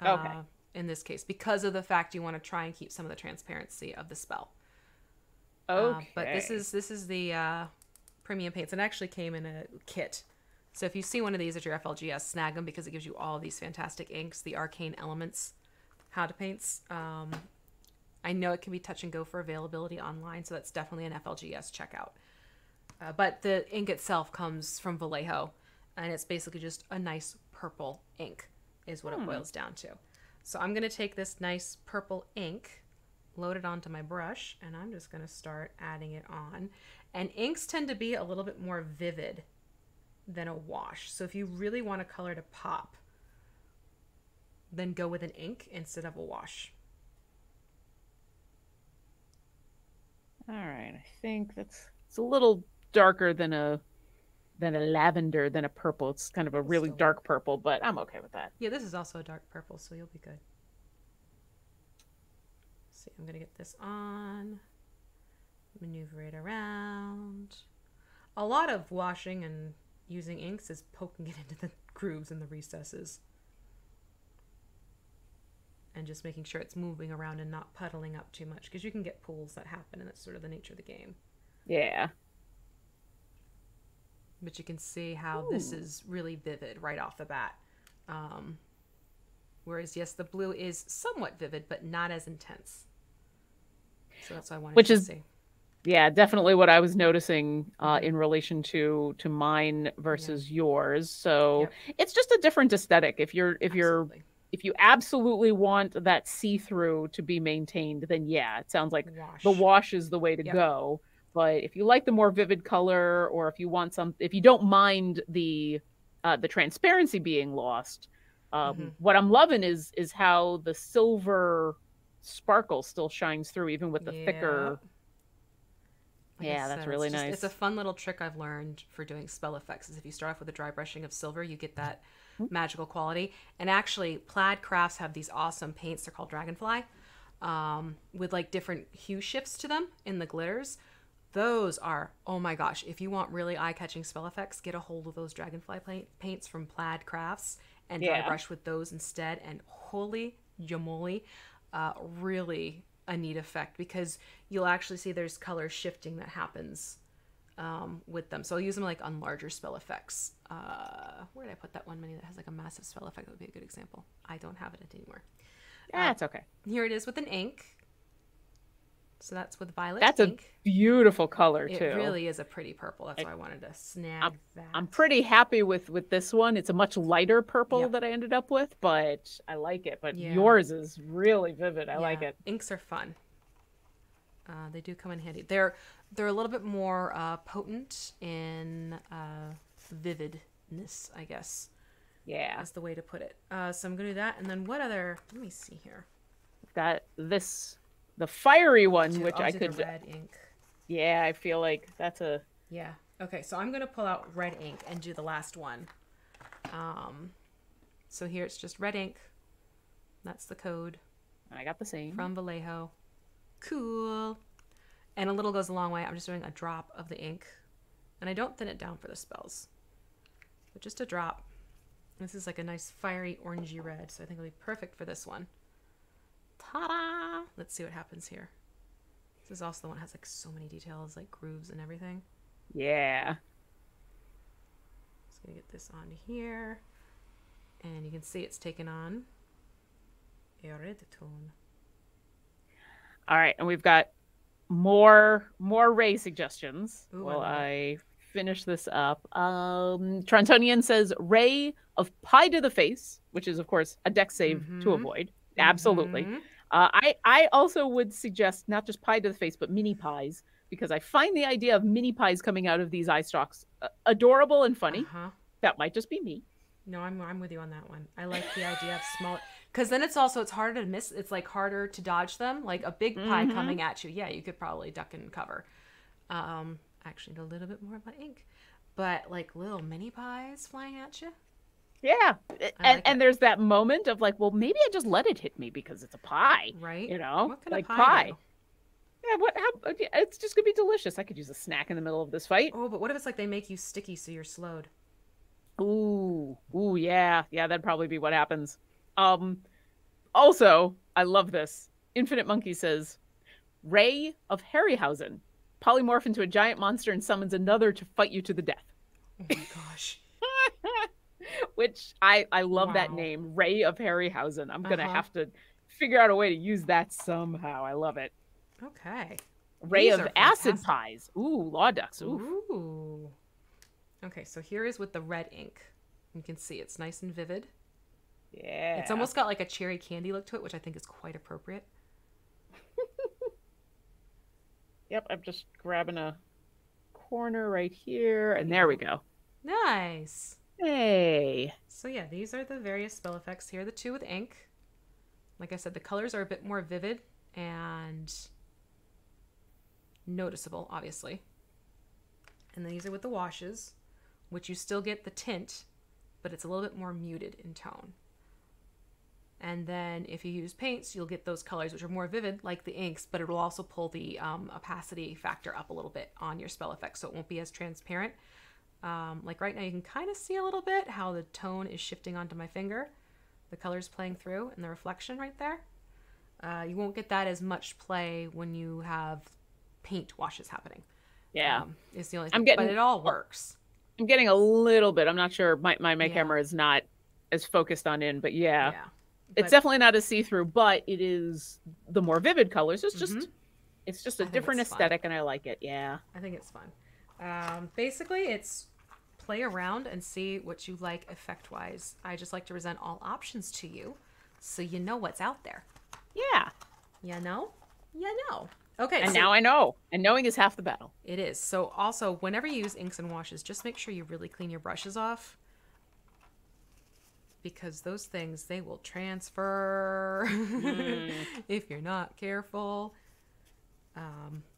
Okay. In this case, because of the fact you want to try and keep some of the transparency of the spell. Okay. But this is the premium paints. It actually came in a kit. So if you see one of these at your FLGS, snag them because it gives you all these fantastic inks, the arcane elements, how to paints. I know it can be touch and go for availability online, so that's definitely an FLGS checkout. But the ink itself comes from Vallejo, and it's basically just a nice purple ink is what it boils down to. So I'm going to take this nice purple ink, load it onto my brush, and I'm just going to start adding it on. And inks tend to be a little bit more vivid than a wash. So if you really want a color to pop, then go with an ink instead of a wash. All right, I think it's a little darker than a lavender, than a purple. It's kind of a really dark purple, but I'm okay with that. Yeah, this is also a dark purple, so you'll be good. See, I'm gonna get this on, maneuver it around. A lot of washing and using inks is poking it into the grooves and the recesses. And just making sure it's moving around and not puddling up too much, because you can get pools that happen, and that's sort of the nature of the game. Yeah. But you can see how this is really vivid right off the bat. Whereas, yes, the blue is somewhat vivid, but not as intense. So that's what I wanted to see. Yeah, definitely what I was noticing in relation to mine versus yours. So it's just a different aesthetic. If you absolutely want that see-through to be maintained, then yeah, it sounds like the wash is the way to go. But if you like the more vivid color, or if you want if you don't mind the transparency being lost, what I'm loving is how the silver sparkle still shines through, even with the thicker. Yeah, that's really nice. It's a fun little trick I've learned for doing spell effects. Is if you start off with a dry brushing of silver, you get that magical quality. And actually, Plaid Crafts have these awesome paints. They're called Dragonfly, with like different hue shifts to them in the glitters. Those are, oh my gosh, if you want really eye-catching spell effects, get a hold of those Dragonfly paints from Plaid Crafts and dry brush with those instead. And holy jamoli, really a neat effect, because you'll actually see there's color shifting that happens with them. So I'll use them like on larger spell effects. Where did I put that one mini that has like a massive spell effect? That would be a good example. I don't have it anymore. That's okay. Here it is with an ink. So that's with violet ink. That's a beautiful color too. It really is a pretty purple. That's why I wanted to snag that. I'm pretty happy with this one. It's a much lighter purple that I ended up with, but I like it. But yours is really vivid. I like it. Inks are fun. They do come in handy. They're They're a little bit more potent in vividness, I guess. Yeah. That's the way to put it. So I'm going to do that. And then what other... Let me see here. Got this, the fiery one, which I'll I do could... the red ink. Yeah, I feel like that's a... Yeah. Okay, so I'm going to pull out red ink and do the last one. So here it's just red ink. That's the code. I got the same. From Vallejo. Cool. And a little goes a long way. I'm just doing a drop of the ink. And I don't thin it down for the spells. But just a drop. This is like a nice fiery orangey red, so I think it'll be perfect for this one. Ta-da! Let's see what happens here. This is also the one that has like so many details, like grooves and everything. Yeah. Just gonna get this on here. And you can see it's taken on a red tone. All right, and we've got more Ray suggestions. Ooh, while I finish this up. Trontonian says Ray of Pie to the Face, which is of course a dex save to avoid. Absolutely. I also would suggest not just pie to the face, but mini pies, because I find the idea of mini pies coming out of these eye stalks adorable and funny. That might just be me. No, I'm with you on that one. I like the idea of small, because then it's harder to miss. It's like harder to dodge them. Like a big pie coming at you. Yeah, you could probably duck and cover. Actually, need a little bit more of my ink, but like little mini pies flying at you. Yeah, and there's that moment of like, well, maybe I just let it hit me because it's a pie, right? You know, what kind like of pie. Yeah, it's just gonna be delicious. I could use a snack in the middle of this fight. Oh, but what if it's like they make you sticky so you're slowed? Ooh, yeah, that'd probably be what happens. Also, I love this. Infinite Monkey says, Ray of Harryhausen polymorph into a giant monster and summons another to fight you to the death. Oh my gosh. Which I love that name, Ray of Harryhausen. I'm gonna have to figure out a way to use that somehow. I love it. Okay. Ray of Acid Pies. Ooh, Law Ducks. Ooh. Okay, so here is with the red ink. You can see it's nice and vivid. Yeah. It's almost got like a cherry candy look to it, which I think is quite appropriate. Yep, I'm just grabbing a corner right here, and there we go. Nice. Hey. So yeah, these are the various spell effects. Here are the two with ink. Like I said, the colors are a bit more vivid and noticeable, obviously. And then these are with the washes, which you still get the tint, but it's a little bit more muted in tone. And then if you use paints, you'll get those colors, which are more vivid, like the inks, but it will also pull the opacity factor up a little bit on your spell effects, so it won't be as transparent. Like right now, you can kind of see a little bit how the tone is shifting onto my finger. The color's playing through and the reflection right there. You won't get that as much play when you have paint washes happening. Yeah. It's the only thing, but it all works. I'm getting a little bit. I'm not sure. My camera is not as focused on in, but yeah. It's definitely not as see-through, but it is the more vivid colors. It's just a different aesthetic, and I like it. Yeah. I think it's fun. Basically, it's play around and see what you like effect-wise. I just like to present all options to you so you know what's out there. Yeah. You know? You know. Okay. And now I know. And knowing is half the battle. It is. So also, whenever you use inks and washes, just make sure you really clean your brushes off. Because those things, they will transfer if you're not careful.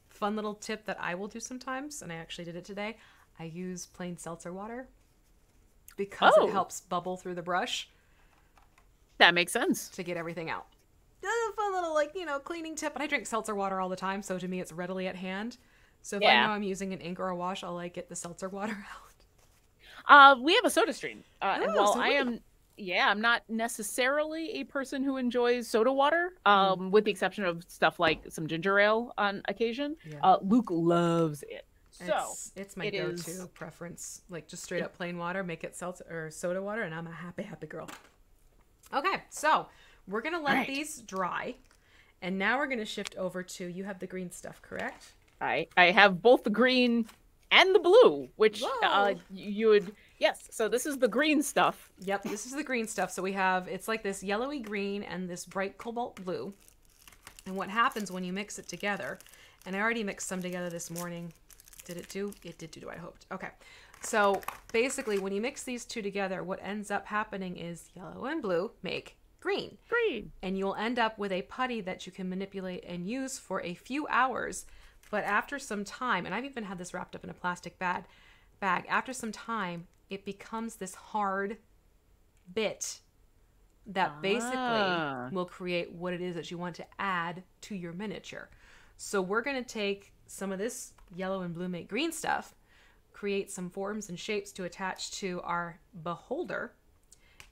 Fun little tip that I will do sometimes, and I actually did it today. I use plain seltzer water because it helps bubble through the brush. That makes sense. To get everything out. That's a fun little, cleaning tip. And I drink seltzer water all the time, so to me it's readily at hand. So if I know I'm using an ink or a wash, I'll get the seltzer water out. We have a soda stream. And while I'm not necessarily a person who enjoys soda water, with the exception of stuff like some ginger ale on occasion. Luke loves it. So it's my go-to preference. Like just straight up plain water, make it seltzer or soda water, and I'm a happy girl. Okay, so we're gonna let these dry, and now we're gonna shift over to, you have the green stuff, correct? I have both the green and the blue, which you would. Yes, so this is the green stuff. Yep, this is the green stuff. So we have, it's like this yellowy green and this bright cobalt blue. And what happens when you mix it together, And I already mixed some together this morning. Did it do? It did do, I hoped. Okay. So basically, when you mix these two together, what ends up happening is yellow and blue make green. Green. And you'll end up with a putty that you can manipulate and use for a few hours. But after some time, and I've even had this wrapped up in a plastic bag, after some time, it becomes this hard bit that basically will create what it is that you want to add to your miniature. So we're going to take some of this yellow and blue make green stuff, create some forms and shapes to attach to our beholder,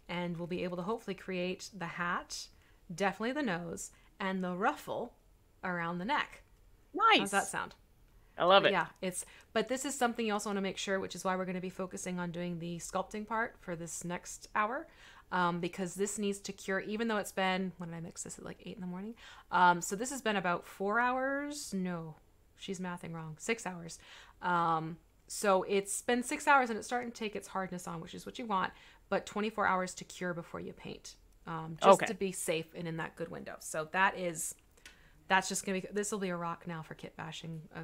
and we'll be able to hopefully create the hat, definitely the nose, and the ruffle around the neck. Nice. How's that sound? I love it. Yeah, but this is something you also want to make sure, which is why we're going to be focusing on doing the sculpting part for this next hour, because this needs to cure, even though it's been, when did I mix this at like 8 in the morning? So this has been about 4 hours. No, she's mathing wrong. 6 hours. So it's been 6 hours and it's starting to take its hardness on, which is what you want, but 24 hours to cure before you paint, just to be safe and in that good window. So that's just going to be, this will be a rock now for kit bashing a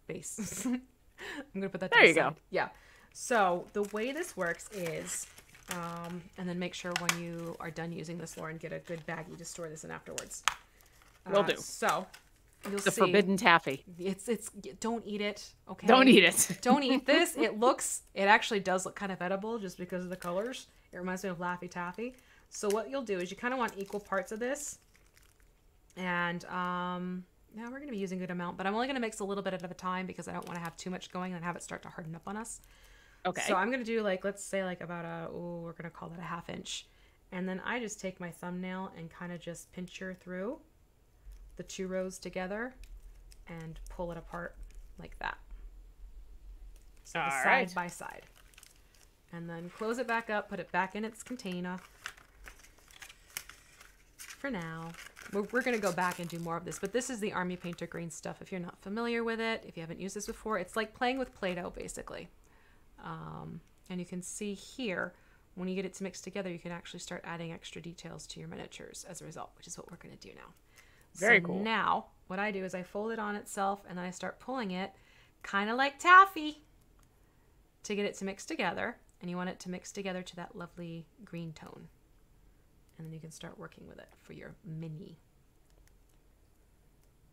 base. I'm going to put that there you side. go. Yeah. So the way this works is, and then make sure when you are done using this, Lauren, get a good baggie to store this in afterwards. Will do. So you'll the see. Forbidden taffy. It's don't eat it. Okay. Don't eat it. Don't eat this. It actually does look kind of edible just because of the colors. It reminds me of Laffy Taffy. So what you'll do is you kind of want equal parts of this. And now we're going to be using a good amount, but I'm only going to mix a little bit at a time because I don't want to have too much going and have it start to harden up on us. Okay. So I'm going to do let's say about we're going to call that a 1/2 inch. And then I just take my thumbnail and kind of just pincher through the 2 rows together and pull it apart like that. So the side by side. And then close it back up, put it back in its container. For now, we're going to go back and do more of this, but this is the Army Painter green stuff. If you're not familiar with it, if you haven't used this before, it's like playing with Play-Doh basically. And you can see here, when you get it to mix together, you can actually start adding extra details to your miniatures as a result, which is what we're going to do now. Very cool. Now, what I do is I fold it on itself and then I start pulling it kind of like taffy to get it to mix together. And you want it to mix together to that lovely green tone. And then you can start working with it for your mini.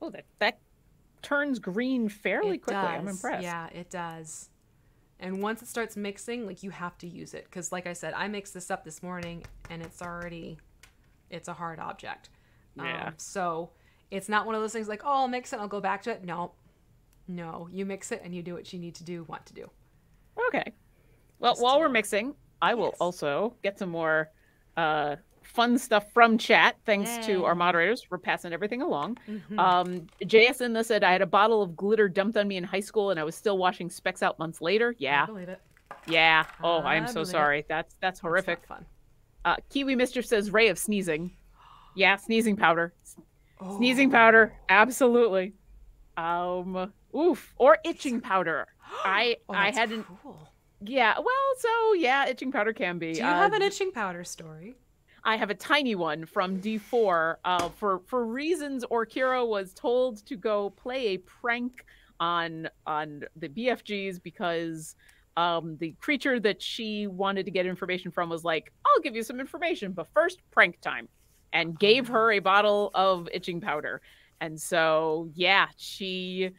Oh, that turns green fairly quickly. I'm impressed. Yeah, it does. And once it starts mixing, you have to use it. Because like I said, I mixed this up this morning and it's a hard object. Yeah. So it's not one of those things like, oh, I'll mix it, I'll go back to it. No, you mix it and you do what you need to want to do. Okay. Well, while we're mixing, I will also get some more fun stuff from chat, thanks to our moderators for passing everything along. JS said, I had a bottle of glitter dumped on me in high school and I was still washing specks out months later. Yeah. I believe it. Yeah. Oh, I'm so sorry. That's horrific. That's not fun. Kiwi Mistress says, ray of sneezing. Yeah, sneezing powder. Oh. Sneezing powder. Absolutely. Or itching powder. I hadn't. Cool. Yeah. Well, so yeah, itching powder can be. Do you have an itching powder story? I have a tiny one from D4. For reasons Orkira was told to go play a prank on the BFGs because the creature that she wanted to get information from was like, I'll give you some information, but first prank time, and gave her a bottle of itching powder. And so, yeah, she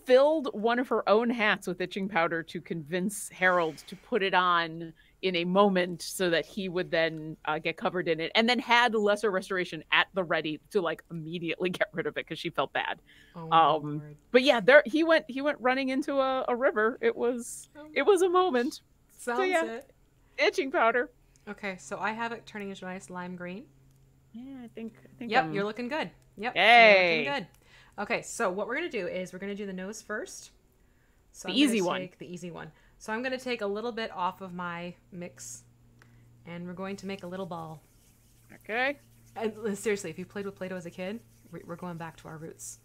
filled one of her own hats with itching powder to convince Harold to put it on in a moment so that he would then get covered in it, and then had lesser restoration at the ready to immediately get rid of it because she felt bad. But yeah, he went running into a river. It was a moment. Sounds it. Itching powder. Okay, so I have it turning into a nice lime green. Yeah, I think. Yep, you're looking good. Yep, hey, you're looking good. Okay, so what we're gonna do is we're gonna do the nose first. So the easy one. The easy one. So I'm gonna take a little bit off of my mix, and we're going to make a little ball. Okay. And seriously, if you played with Play-Doh as a kid, we're going back to our roots.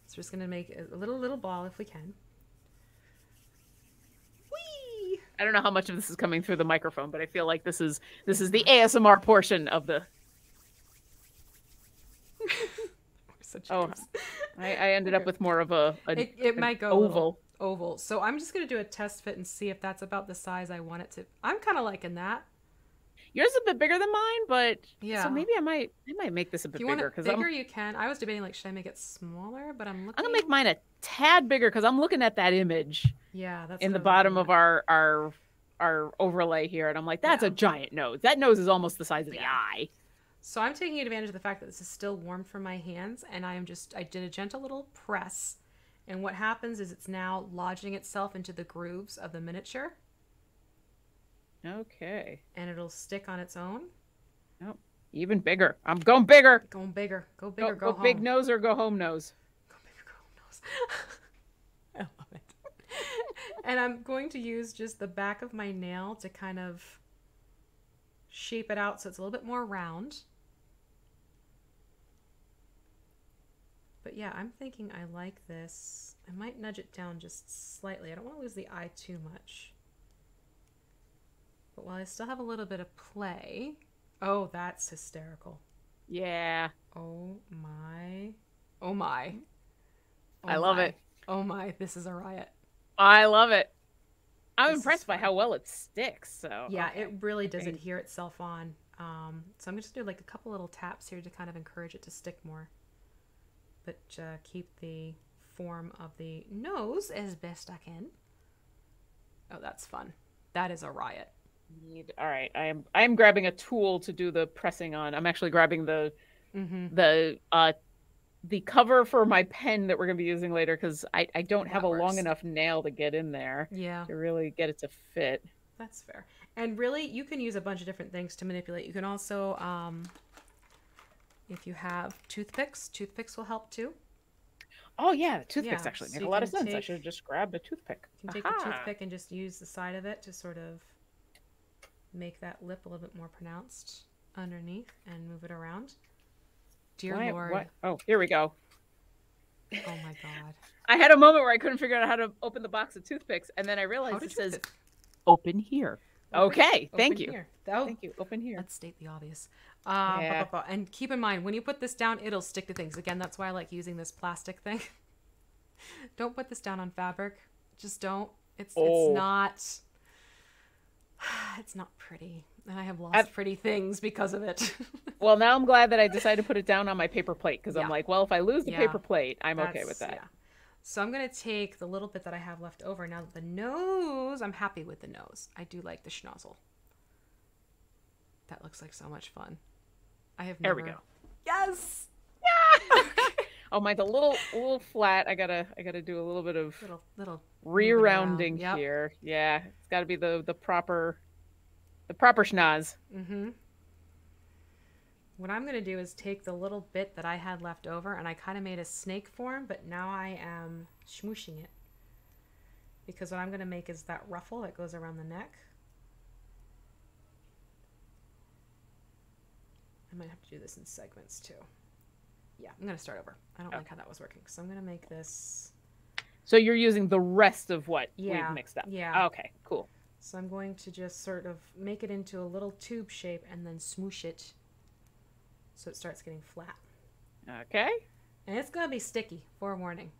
So we're just gonna make a little ball if we can. Whee! I don't know how much of this is coming through the microphone, but I feel like this is the ASMR portion of the. Such Oh, goose. I ended up with more of it might go oval. Oval. So I'm just gonna do a test fit and see if that's about the size I want it to. I'm kind of liking that. Yours is a bit bigger than mine, but so Yeah. maybe I might make this a If bit you want bigger it because bigger, you can. I was debating like should I make it smaller, but I'm I'm looking. gonna make mine a tad bigger because I'm looking at that image Yeah, that's in what the I was looking bottom at. of our overlay here, and I'm like, that's Yeah. a giant nose. That nose is almost the size of the Yeah. eye. So I'm taking advantage of the fact that this is still warm for my hands, and I did a gentle little press, and what happens is it's now lodging itself into the grooves of the miniature, Okay. and it'll stick on its own. Oh, even bigger. I'm going bigger. Going bigger, go bigger, Go go home. big nose or go home nose. Go bigger, go home nose. I love it. And I'm going to use just the back of my nail to kind of shape it out so it's a little bit more round. But yeah, I'm thinking I like this. I might nudge it down just slightly. I don't want to lose the eye too much. But while I still have a little bit of play... Oh, that's hysterical. Yeah. Oh my. Oh my. Oh I love my. it. Oh my, this is a riot. I love it. I'm This is impressed by fun. how well it sticks. So Yeah, okay. it really does Okay. adhere itself on. So I'm just gonna do like a couple little taps here to kind of encourage it to stick more. But keep the form of the nose as best I can. Oh, that's fun. That is a riot. All right, I am grabbing a tool to do the pressing on. I'm actually grabbing Mm-hmm. the cover for my pen that we're gonna be using later because I don't have That a long works. enough nail to get in there Yeah, to really get it to fit. that's fair. And really, you can use a bunch of different things to manipulate. You can also, if you have toothpicks will help too. Oh yeah, the toothpicks Yeah, actually so make you a lot of can sense. I take- should have just grabbed a toothpick. You can take the toothpick and just use the side of it to sort of make that lip a little bit more pronounced underneath and move it around. Dear Lord. What? Oh, here we go. Oh my God. I had a moment where I couldn't figure out how to open the box of toothpicks, and then I How realized did it you says fit? "Open here." Okay, thank Open you. here. Oh, Thank you. Open here. let's state the obvious. Yeah. And keep in mind, when you put this down, it'll stick to things. Again, that's why I like using this plastic thing. Don't put this down on fabric. Just don't. It's not. It's not pretty, and I have lost pretty things because of it. Well, now I'm glad that I decided to put it down on my paper plate because Yeah. I'm like, well, if I lose the Yeah. paper plate, I'm okay with that. Yeah. So I'm gonna take the little bit that I have left over. Now that the nose, I'm happy with the nose. I do like the schnozzle. That looks like so much fun. I have There never... we go. Yes. Oh, mine's a little flat. I gotta do a little bit of Little re-rounding Yep. here. Yeah, it's got to be the proper schnoz. Mm-hmm. What I'm gonna do is take the little bit that I had left over, and I kind of made a snake form, but now I am smooshing it because what I'm gonna make is that ruffle that goes around the neck. I might have to do this in segments too. Yeah, I'm gonna start over. I don't like how that was working, so I'm gonna make this. So you're using the rest of what Yeah, we've mixed up. yeah. Okay, cool. So I'm going to just sort of make it into a little tube shape and then smoosh it so it starts getting flat. Okay. And it's gonna be sticky, forewarning.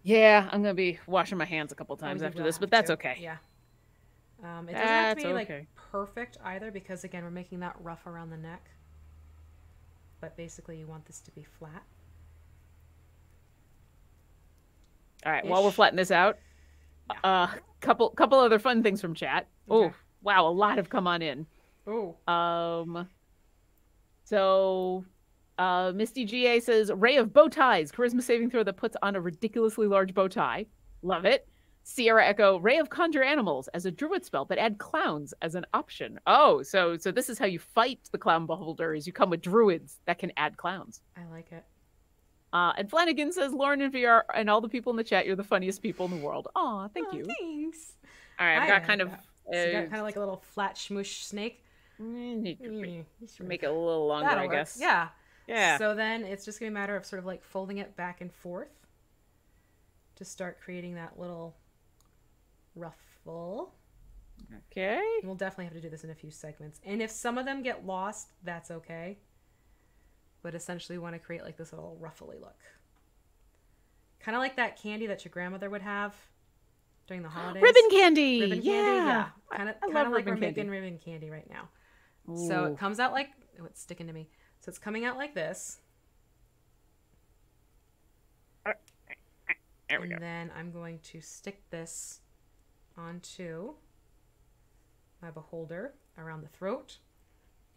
Yeah, I'm gonna be washing my hands a couple times You after will this, have but that's to. okay. Yeah. It doesn't have to That's be okay. like perfect either because again we're making that ruff around the neck. But basically you want this to be flat. All right, while we're Ish. flattening this out, couple other fun things from chat. Okay. Oh, wow, a lot have come on in. Oh. So Misty GA says Ray of bow ties, charisma saving throw that puts on a ridiculously large bow tie. Love it. Sierra Echo, Ray of conjure animals as a druid spell, but add clowns as an option. Oh, so this is how you fight the clown beholder is you come with druids that can add clowns. I like it. And Flanagan says, Lauren and VR and all the people in the chat, you're the funniest people in the world. Aw, thank you. Thanks. All right, I've got kind of... So you got kind of like a little flat shmoosh snake. Need to Mm, make it a little longer, That'll I work. guess. Yeah. Yeah. So then it's just gonna be a matter of sort of like folding it back and forth to start creating that little ruffle. Okay. We'll definitely have to do this in a few segments. And if some of them get lost, that's okay. but essentially we want to create like this little ruffly look. Kind of like that candy that your grandmother would have during the holidays. Ribbon candy. Ribbon candy, yeah. Kind of like we're making ribbon candy right now. Ooh. So it comes out like, oh, it's sticking to me. So it's coming out like this. There we go. And then I'm going to stick this onto my beholder around the throat.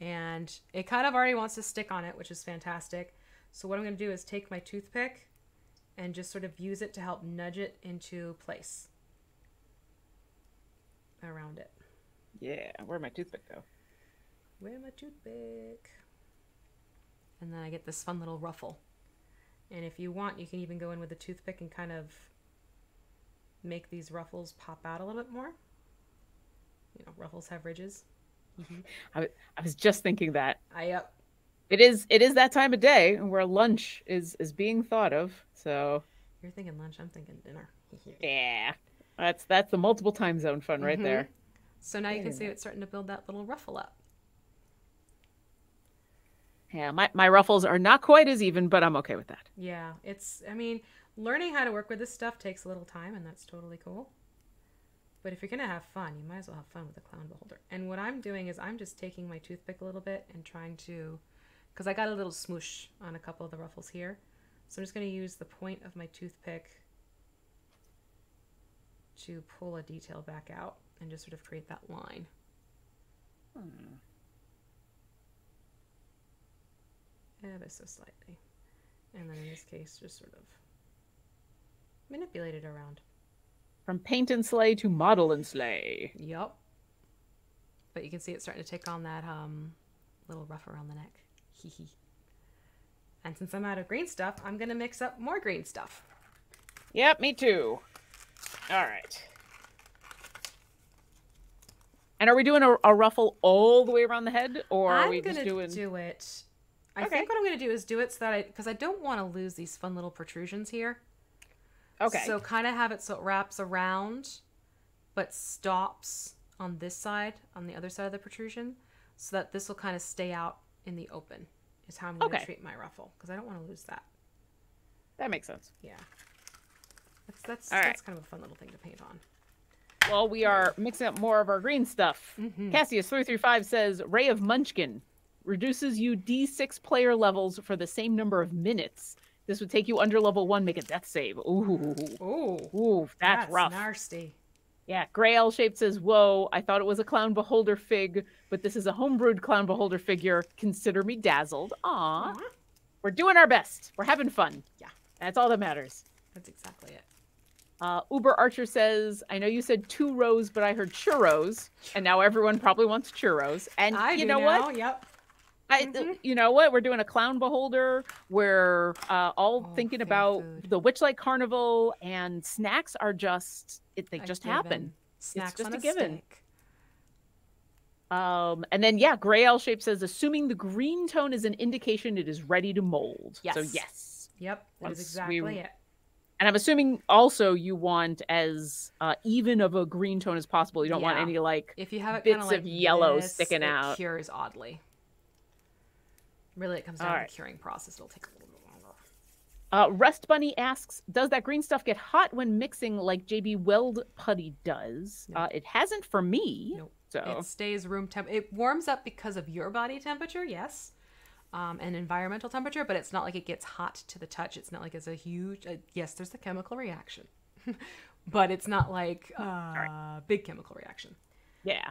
And it kind of already wants to stick on it, which is fantastic. So what I'm going to do is take my toothpick and just sort of use it to help nudge it into place around it. Yeah, where'd my toothpick go? Where's my toothpick? And then I get this fun little ruffle. And if you want, you can even go in with a toothpick and kind of make these ruffles pop out a little bit more. You know, ruffles have ridges. I was just thinking that. Yep. It is that time of day where lunch is being thought of. So You're thinking lunch, I'm thinking dinner. yeah, that's the multiple time zone fun right there. So now you can see it's starting to build that little ruffle up. Yeah, my ruffles are not quite as even, but I'm okay with that. Yeah, I mean, learning how to work with this stuff takes a little time, and that's totally cool. But if you're going to have fun, you might as well have fun with the clown beholder. And what I'm doing is I'm just taking my toothpick a little bit and trying to, because I got a little smoosh on a couple of the ruffles here. So I'm just going to use the point of my toothpick to pull a detail back out and just sort of create that line. Ever so slightly. And then in this case, just sort of manipulate it around. From paint and slay to model and slay. Yep. But you can see it's starting to take on that little ruff around the neck. Hee hee. And since I'm out of green stuff, I'm going to mix up more green stuff. Yep, me too. All right. And are we doing a ruffle all the way around the head? Or are we just doing... do it. I think what I'm going to do is do it so that because I don't want to lose these fun little protrusions here. Okay. So kind of have it so it wraps around, but stops on this side, on the other side of the protrusion, so that this will kind of stay out in the open, is how I'm going to treat my ruffle, because I don't want to lose that. That makes sense. Yeah. That's kind of a fun little thing to paint on. Well, we are mixing up more of our green stuff. Cassius335 says, Ray of Munchkin reduces you D6 player levels for the same number of minutes. This would take you under level 1, make a death save. Ooh. Ooh, that's rough. Nasty. Yeah, Gray L-Shaped says, whoa, I thought it was a clown beholder fig, but this is a homebrewed clown beholder figure. Consider me dazzled. Aww. We're doing our best. We're having fun. Yeah. That's all that matters. That's exactly it. Uber Archer says, I know you said 2 rows, but I heard churros, and now everyone probably wants churros. And you know what? Yep. You know what? We're doing a clown beholder. We're all thinking about the Witchlight Carnival, and snacks are just they just happen. Snacks it's just on a given. Stick. And then Gray L Shape says, assuming the green tone is an indication it is ready to mold. Yes. So yes. Yep. That is exactly it. And I'm assuming also you want as even of a green tone as possible. You don't want any if you have it bits of yellow sticking out. It cures oddly. Really, it comes down to the curing process. It'll take a little bit longer. Rust Bunny asks, does that green stuff get hot when mixing like JB Weld Putty does? No. It hasn't for me. Nope. So it stays room temp. It warms up because of your body temperature, yes, and environmental temperature, but it's not like it gets hot to the touch. It's not like it's a huge, yes, there's the chemical reaction, but it's not like big chemical reaction. Yeah.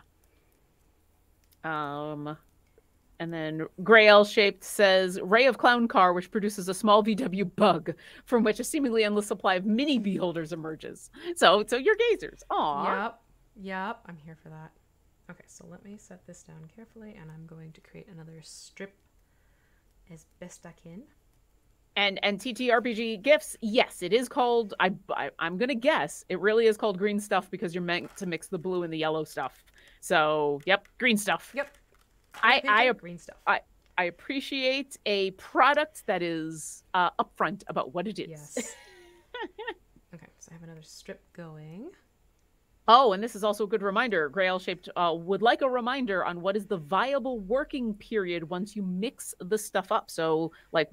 And then Gray L-Shaped says, Ray of Clown Car, which produces a small VW bug from which a seemingly endless supply of mini beholders emerges. So your gazers. Aww. Yep. I'm here for that. Okay, so let me set this down carefully, and I'm going to create another strip as best I can. And TTRPG Gifts, yes, it is called, I'm going to guess, it really is called green stuff because you're meant to mix the blue and the yellow stuff. So, yep, green stuff. Yep. Green stuff. I appreciate a product that is upfront about what it is. Yes. Okay, so I have another strip going. Oh, and this is also a good reminder. Grail-shaped would like a reminder on what is the viable working period once you mix the stuff up. So, like,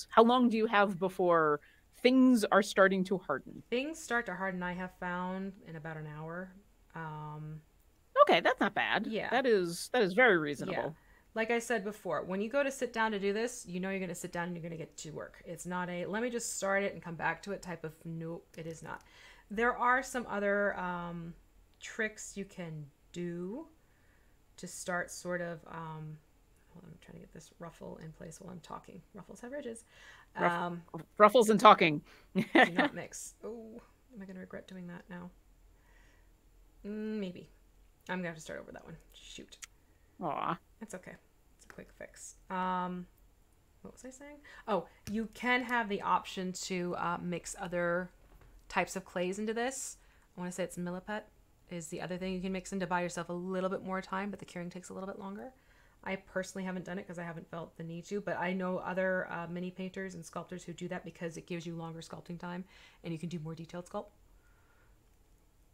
how long do you have before things are starting to harden? Things start to harden, I have found, in about an hour. Okay, that's not bad. Yeah. That is very Yeah. reasonable. Like I said before, when you go to sit down to do this, you know you're going to sit down and you're going to get to work. It's not a let me just start it and come back to it type of, nope, it is not. There are some other tricks you can do to start sort of, hold on, I'm trying to get this ruffle in place while I'm talking. Ruffles have ridges. Ruffles and talking. Do not mix. Oh, am I going to regret doing that now? Maybe. I'm going to have to start over that one. Shoot. Aw. It's okay. It's a quick fix. What was I saying? Oh, you can have the option to mix other types of clays into this. I want to say it's milliput is the other thing you can mix in to buy yourself a little bit more time, but the curing takes a little bit longer. I personally haven't done it because I haven't felt the need to, but I know other mini painters and sculptors who do that because it gives you longer sculpting time and you can do more detailed sculpt.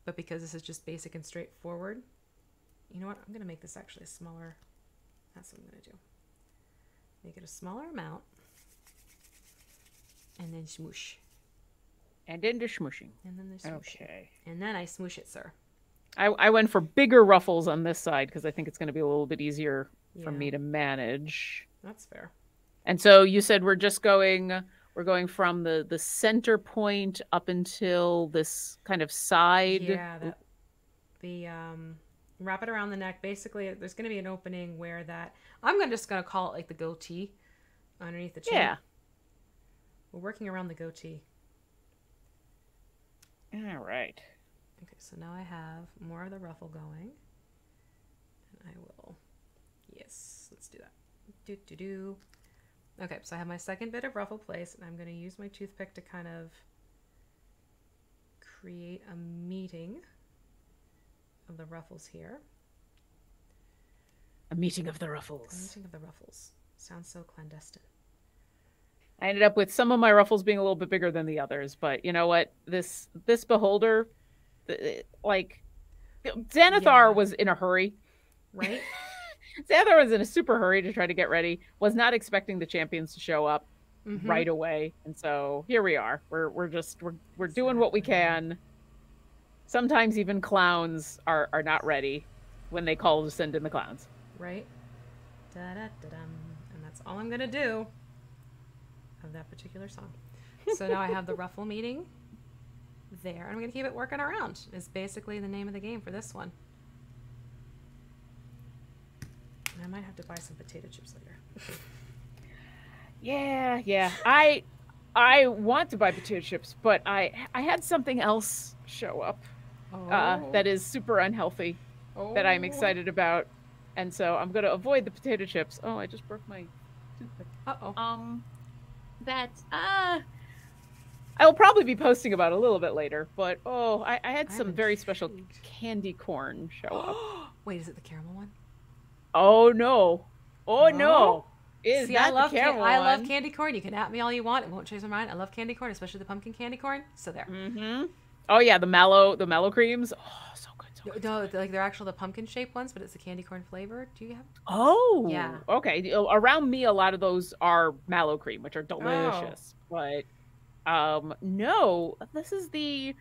But because this is just basic and straightforward, you know what? I'm going to make this actually a smaller. That's what I'm going to do. Make it a smaller amount. And then smoosh. And then the smooshing. And then the smoosh. Okay. And then I smoosh it, sir. I went for bigger ruffles on this side because I think it's going to be a little bit easier for me to manage. That's fair. And so you said we're going from the center point up until this kind of side. Yeah, wrap it around the neck. Basically, there's going to be an opening where just going to call it like the goatee underneath the chin. Yeah. We're working around the goatee. All right. Okay, so now I have more of the ruffle going. And I will, yes, let's do that. Okay, so I have my second bit of ruffle placed, and I'm going to use my toothpick to kind of create a meeting of the ruffles here. A meeting of the ruffles. A meeting of the ruffles. Sounds so clandestine. I ended up with some of my ruffles being a little bit bigger than the others, but you know what? This beholder, like, Xanathar was in a hurry. Right? Xanathar was in a super hurry to try to get ready, was not expecting the champions to show up right away. And so here we are. We're doing what we can. Sometimes even clowns are not ready when they call to send in the clowns. Right? Da-da-da-dum. And that's all I'm going to do of that particular song. So now I have the ruffle meeting there. And I'm going to keep it working around is basically the name of the game for this one. And I might have to buy some potato chips later. Yeah. I want to buy potato chips, but I had something else show up that is super unhealthy that I'm excited about. And so I'm going to avoid the potato chips. Oh, I just broke my toothpick. Uh-oh. I will probably be posting about a little bit later, but I had some very special candy corn show up. Wait, is it the caramel one? Oh no. No. See, I love candy corn. You can at me all you want. It won't change my mind. I love candy corn, especially the pumpkin candy corn. So there. Mm-hmm. Oh yeah, the mallow creams. Oh, so good. No, like they're actually the pumpkin shaped ones, but it's the candy corn flavor. Do you have? Oh. Yeah. Okay. Around me, a lot of those are mallow cream, which are delicious. But no, this is the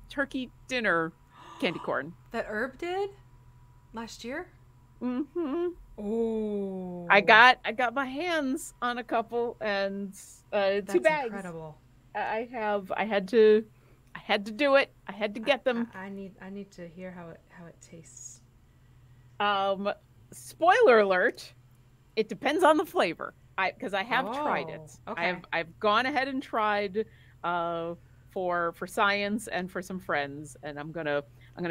turkey dinner candy corn that Herb did last year. Mm-hmm. Oh. I got my hands on a couple and 2 bags. That's incredible. I had to do it. I had to get them. I need to hear how it tastes. Spoiler alert. It depends on the flavor. Because I have tried it. Okay. I've gone ahead and tried for science and for some friends, and I'm gonna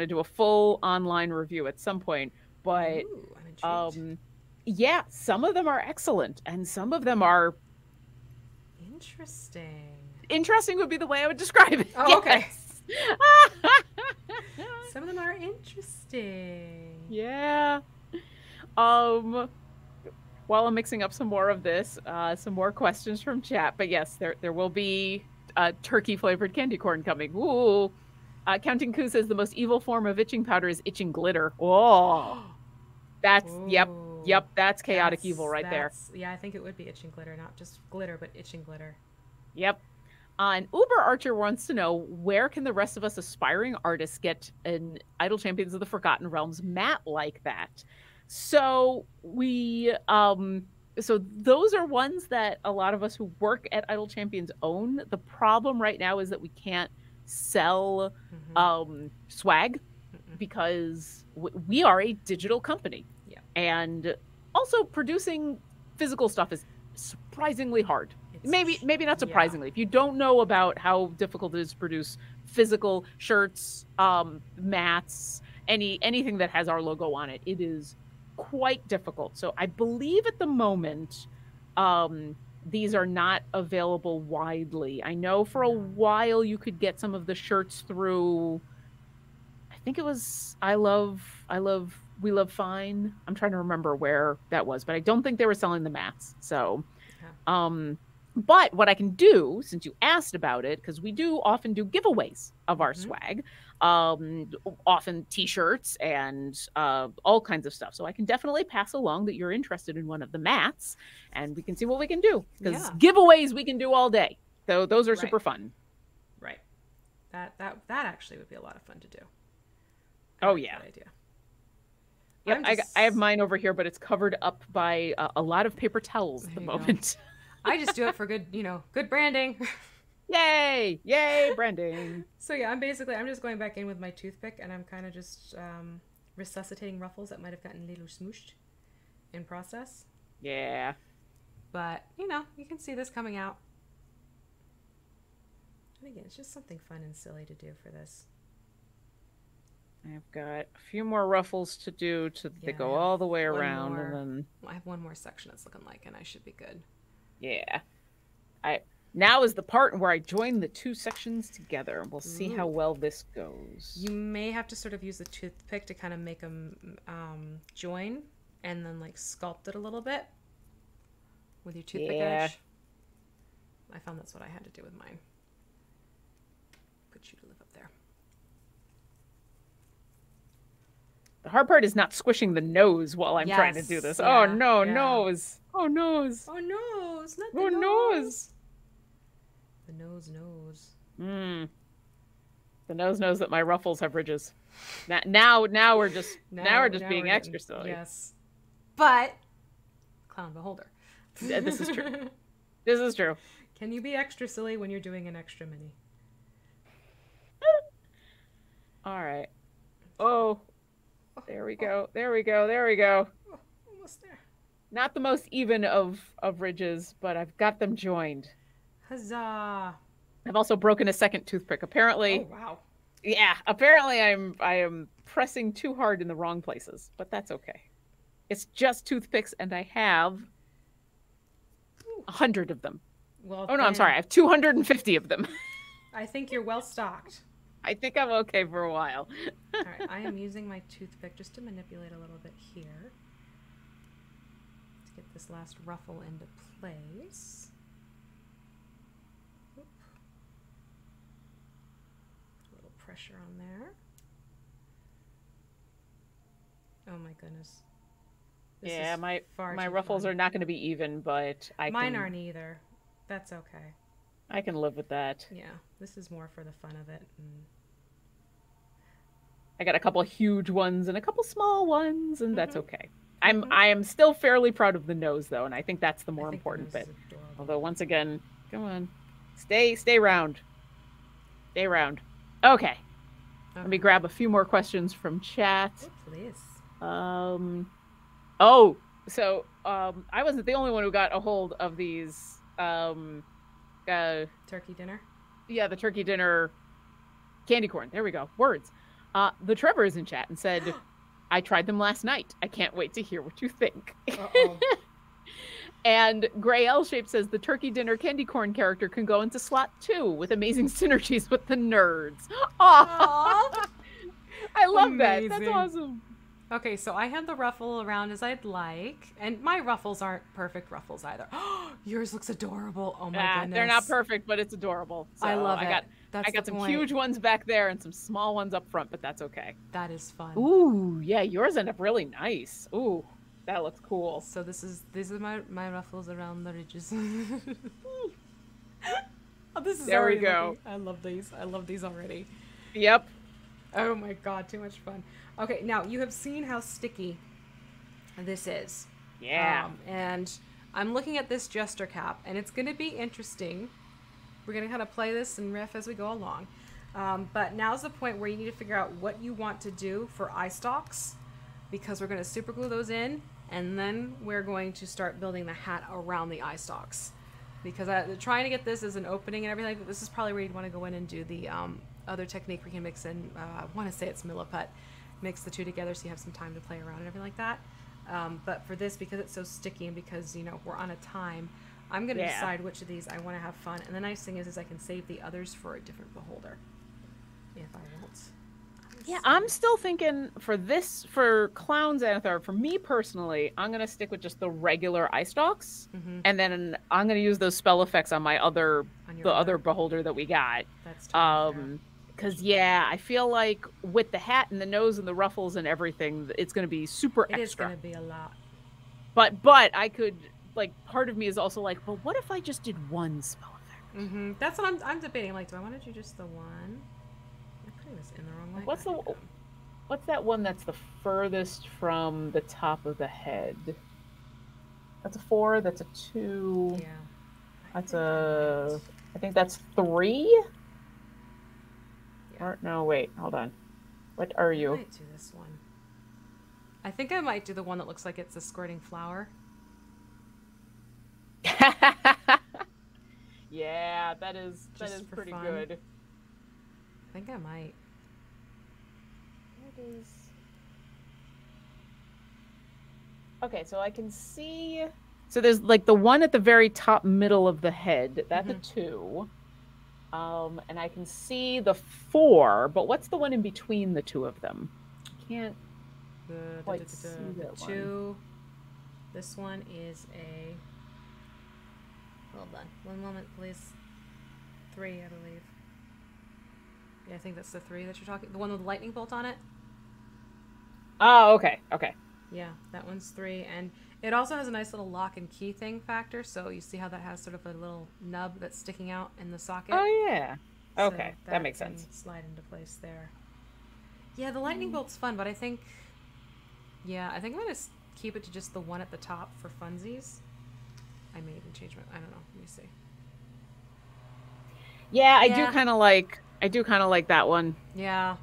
do a full online review at some point. But I'm intrigued. Yeah, some of them are excellent, and some of them are interesting. Interesting would be the way I would describe it. Oh, okay. Some of them are interesting. Yeah. While I'm mixing up some more of this, some more questions from chat. But yes, there will be turkey flavored candy corn coming. Ooh. Counting Coup says the most evil form of itching powder is itching glitter. Oh, that's yep, that's chaotic evil right there. Yeah, I think it would be itching glitter, not just glitter, but itching glitter. Yep. And Uber Archer wants to know, where can the rest of us aspiring artists get an Idle Champions of the Forgotten Realms mat like that? So so those are ones that a lot of us who work at Idle Champions own. The problem right now is that we can't sell swag because we are a digital company. Yeah. And also producing physical stuff is surprisingly hard. Maybe not surprisingly. Yeah. If you don't know about how difficult it is to produce physical shirts, mats, anything that has our logo on it, it is quite difficult. So I believe at the moment, these are not available widely. I know for a while you could get some of the shirts through, I think it was We Love Fine. I'm trying to remember where that was, but I don't think they were selling the mats. So, but what I can do, since you asked about it, because we do often do giveaways of our swag, often t-shirts and all kinds of stuff. So I can definitely pass along that you're interested in one of the mats, and we can see what we can do. Because giveaways we can do all day. So those are super fun. Right. That actually would be a lot of fun to do. Oh yeah. Good idea. Yep, I have mine over here, but it's covered up by a lot of paper towels at the moment. I just do it for good branding. Yay branding. So yeah, I'm just going back in with my toothpick, and I'm kind of just resuscitating ruffles that might have gotten a little smooshed in process. Yeah. But you can see this coming out. And again, it's just something fun and silly to do for this. I've got a few more ruffles to do they go all the way around, and then I have one more section it's looking like, and I should be good. Yeah. Now is the part where I join the two sections together. We'll see how well this goes. You may have to sort of use the toothpick to kind of make them join, and then like sculpt it a little bit with your toothpick edge. I found that's what I had to do with mine. Put you to live up there. The hard part is not squishing the nose while I'm trying to do this. Yeah, oh no, nose. Oh nose. Oh nose. Not the nose. nose. The nose. The nose knows that my ruffles have ridges. Now we're just being extra silly. Yes. But clown beholder. This is true. This is true. Can you be extra silly when you're doing an extra mini? All right. Oh. There we go. There we go. There we go. Oh, almost there. Not the most even of ridges, but I've got them joined. Huzzah! I've also broken a second toothpick. Apparently. Oh wow. Yeah. Apparently, I am pressing too hard in the wrong places, but that's okay. It's just toothpicks, and I have 100 of them. Well. Oh no, I'm sorry. I have 250 of them. I think you're well stocked. I think I'm okay for a while. All right, I am using my toothpick just to manipulate a little bit here to get this last ruffle into place. Oop. A little pressure on there. Oh my goodness. This my ruffles are not going to be even, but mine aren't either. That's okay. I can live with that. Yeah, this is more for the fun of it. I got a couple huge ones and a couple small ones, and that's okay. I am still fairly proud of the nose, though, and I think that's the more important bit. Although, once again, come on, stay round, stay round. Okay. Let me grab a few more questions from chat. Oh, please. So I wasn't the only one who got a hold of these. Turkey dinner? Yeah, the turkey dinner candy corn. There we go. Words. The Trevor is in chat and said, I tried them last night. I can't wait to hear what you think. Uh-oh. And Gray L Shape says the turkey dinner candy corn character can go into slot 2 with amazing synergies with the nerds. Aww. I love that. That's awesome. Okay, so I had the ruffle around as I'd like, and my ruffles aren't perfect ruffles either. Yours looks adorable. Oh my goodness. They're not perfect, but it's adorable. So I love it. That's I got the some point. huge ones back there and some small ones up front, but that's okay. That is fun. Ooh, yeah, yours end up really nice. Ooh, that looks cool. So these are my ruffles around the ridges. Oh, this is There we already go. looking. I love these. I love these already. Yep. Oh my god, too much fun. Okay, now you have seen how sticky this is. Yeah. And I'm looking at this jester cap, and it's going to be interesting. We're going to kind of play this and riff as we go along. But now's the point where you need to figure out what you want to do for eye stalks, because we're going to super glue those in, and then we're going to start building the hat around the eye stalks. Because trying to get this as an opening and everything, this is probably where you'd want to go in and do the other technique we can mix in. I want to say it's milliput. Mix the two together so you have some time to play around and everything like that. But for this, because it's so sticky and because, you know, we're on a time, I'm going to decide which of these I want to have fun. And the nice thing is I can save the others for a different beholder. If I want. Yeah, I'm still thinking for Clown Xanathar, for me personally, I'm going to stick with just the regular eye stalks. Mm-hmm. And then I'm going to use those spell effects on my other beholder that we got. That's totally because I feel like with the hat and the nose and the ruffles and everything, it's going to be super extra. It is going to be a lot. But I could, like, part of me is also like, well, what if I just did one spell effect? Mm-hmm. That's what I'm debating. Like, do I want to do just the one? I'm putting this in the wrong way. What's that one that's the furthest from the top of the head? That's a 4. That's a 2. Yeah. I think that's 3. Yeah. Or, no, wait, hold on. What are you? I might do this one. I think I might do the one that looks like it's a squirting flower. Yeah, that is pretty fun. good. I think I might. What is... Okay, so I can see... So there's like the one at the very top middle of the head. That's a 2. And I can see the 4, but what's the one in between the two of them? I can't quite see that 2. This one is a... Hold on. One moment, please. 3, I believe. Yeah, I think that's the 3 that you're talking... The one with the lightning bolt on it? Oh, okay. Okay. Yeah, that one's 3. And it also has a nice little lock and key thing factor, so you see how that has sort of a little nub that's sticking out in the socket? Oh, yeah. Okay, so that makes sense. Slide into place there. Yeah, the lightning bolt's fun, but I think... Yeah, I think I'm going to keep it to just the one at the top for funsies. I may even change my... I don't know. Let me see. Yeah, I do kind of like that one. Yeah,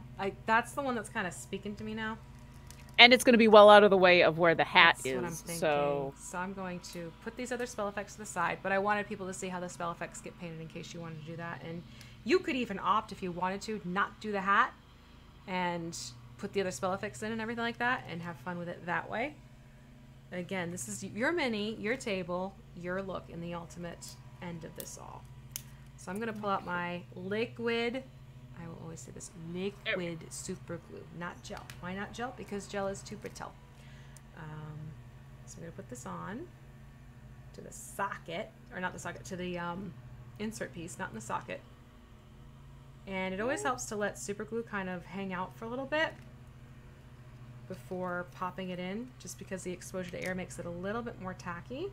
that's the one that's kind of speaking to me now. And it's going to be well out of the way of where the hat That's is. What I'm thinking. So I'm going to put these other spell effects to the side, but I wanted people to see how the spell effects get painted in case you wanted to do that. And you could even opt, if you wanted to, not do the hat and put the other spell effects in and everything like that and have fun with it that way. Again, this is your mini, your table, your look in the ultimate end of this all. So I'm going to pull out my liquid... I will always say this, liquid super glue, not gel. Why not gel? Because gel is too brittle. So I'm going to put this on to the socket, or not the socket, to the insert piece, not in the socket. And it always helps to let super glue kind of hang out for a little bit before popping it in, just because the exposure to air makes it a little bit more tacky.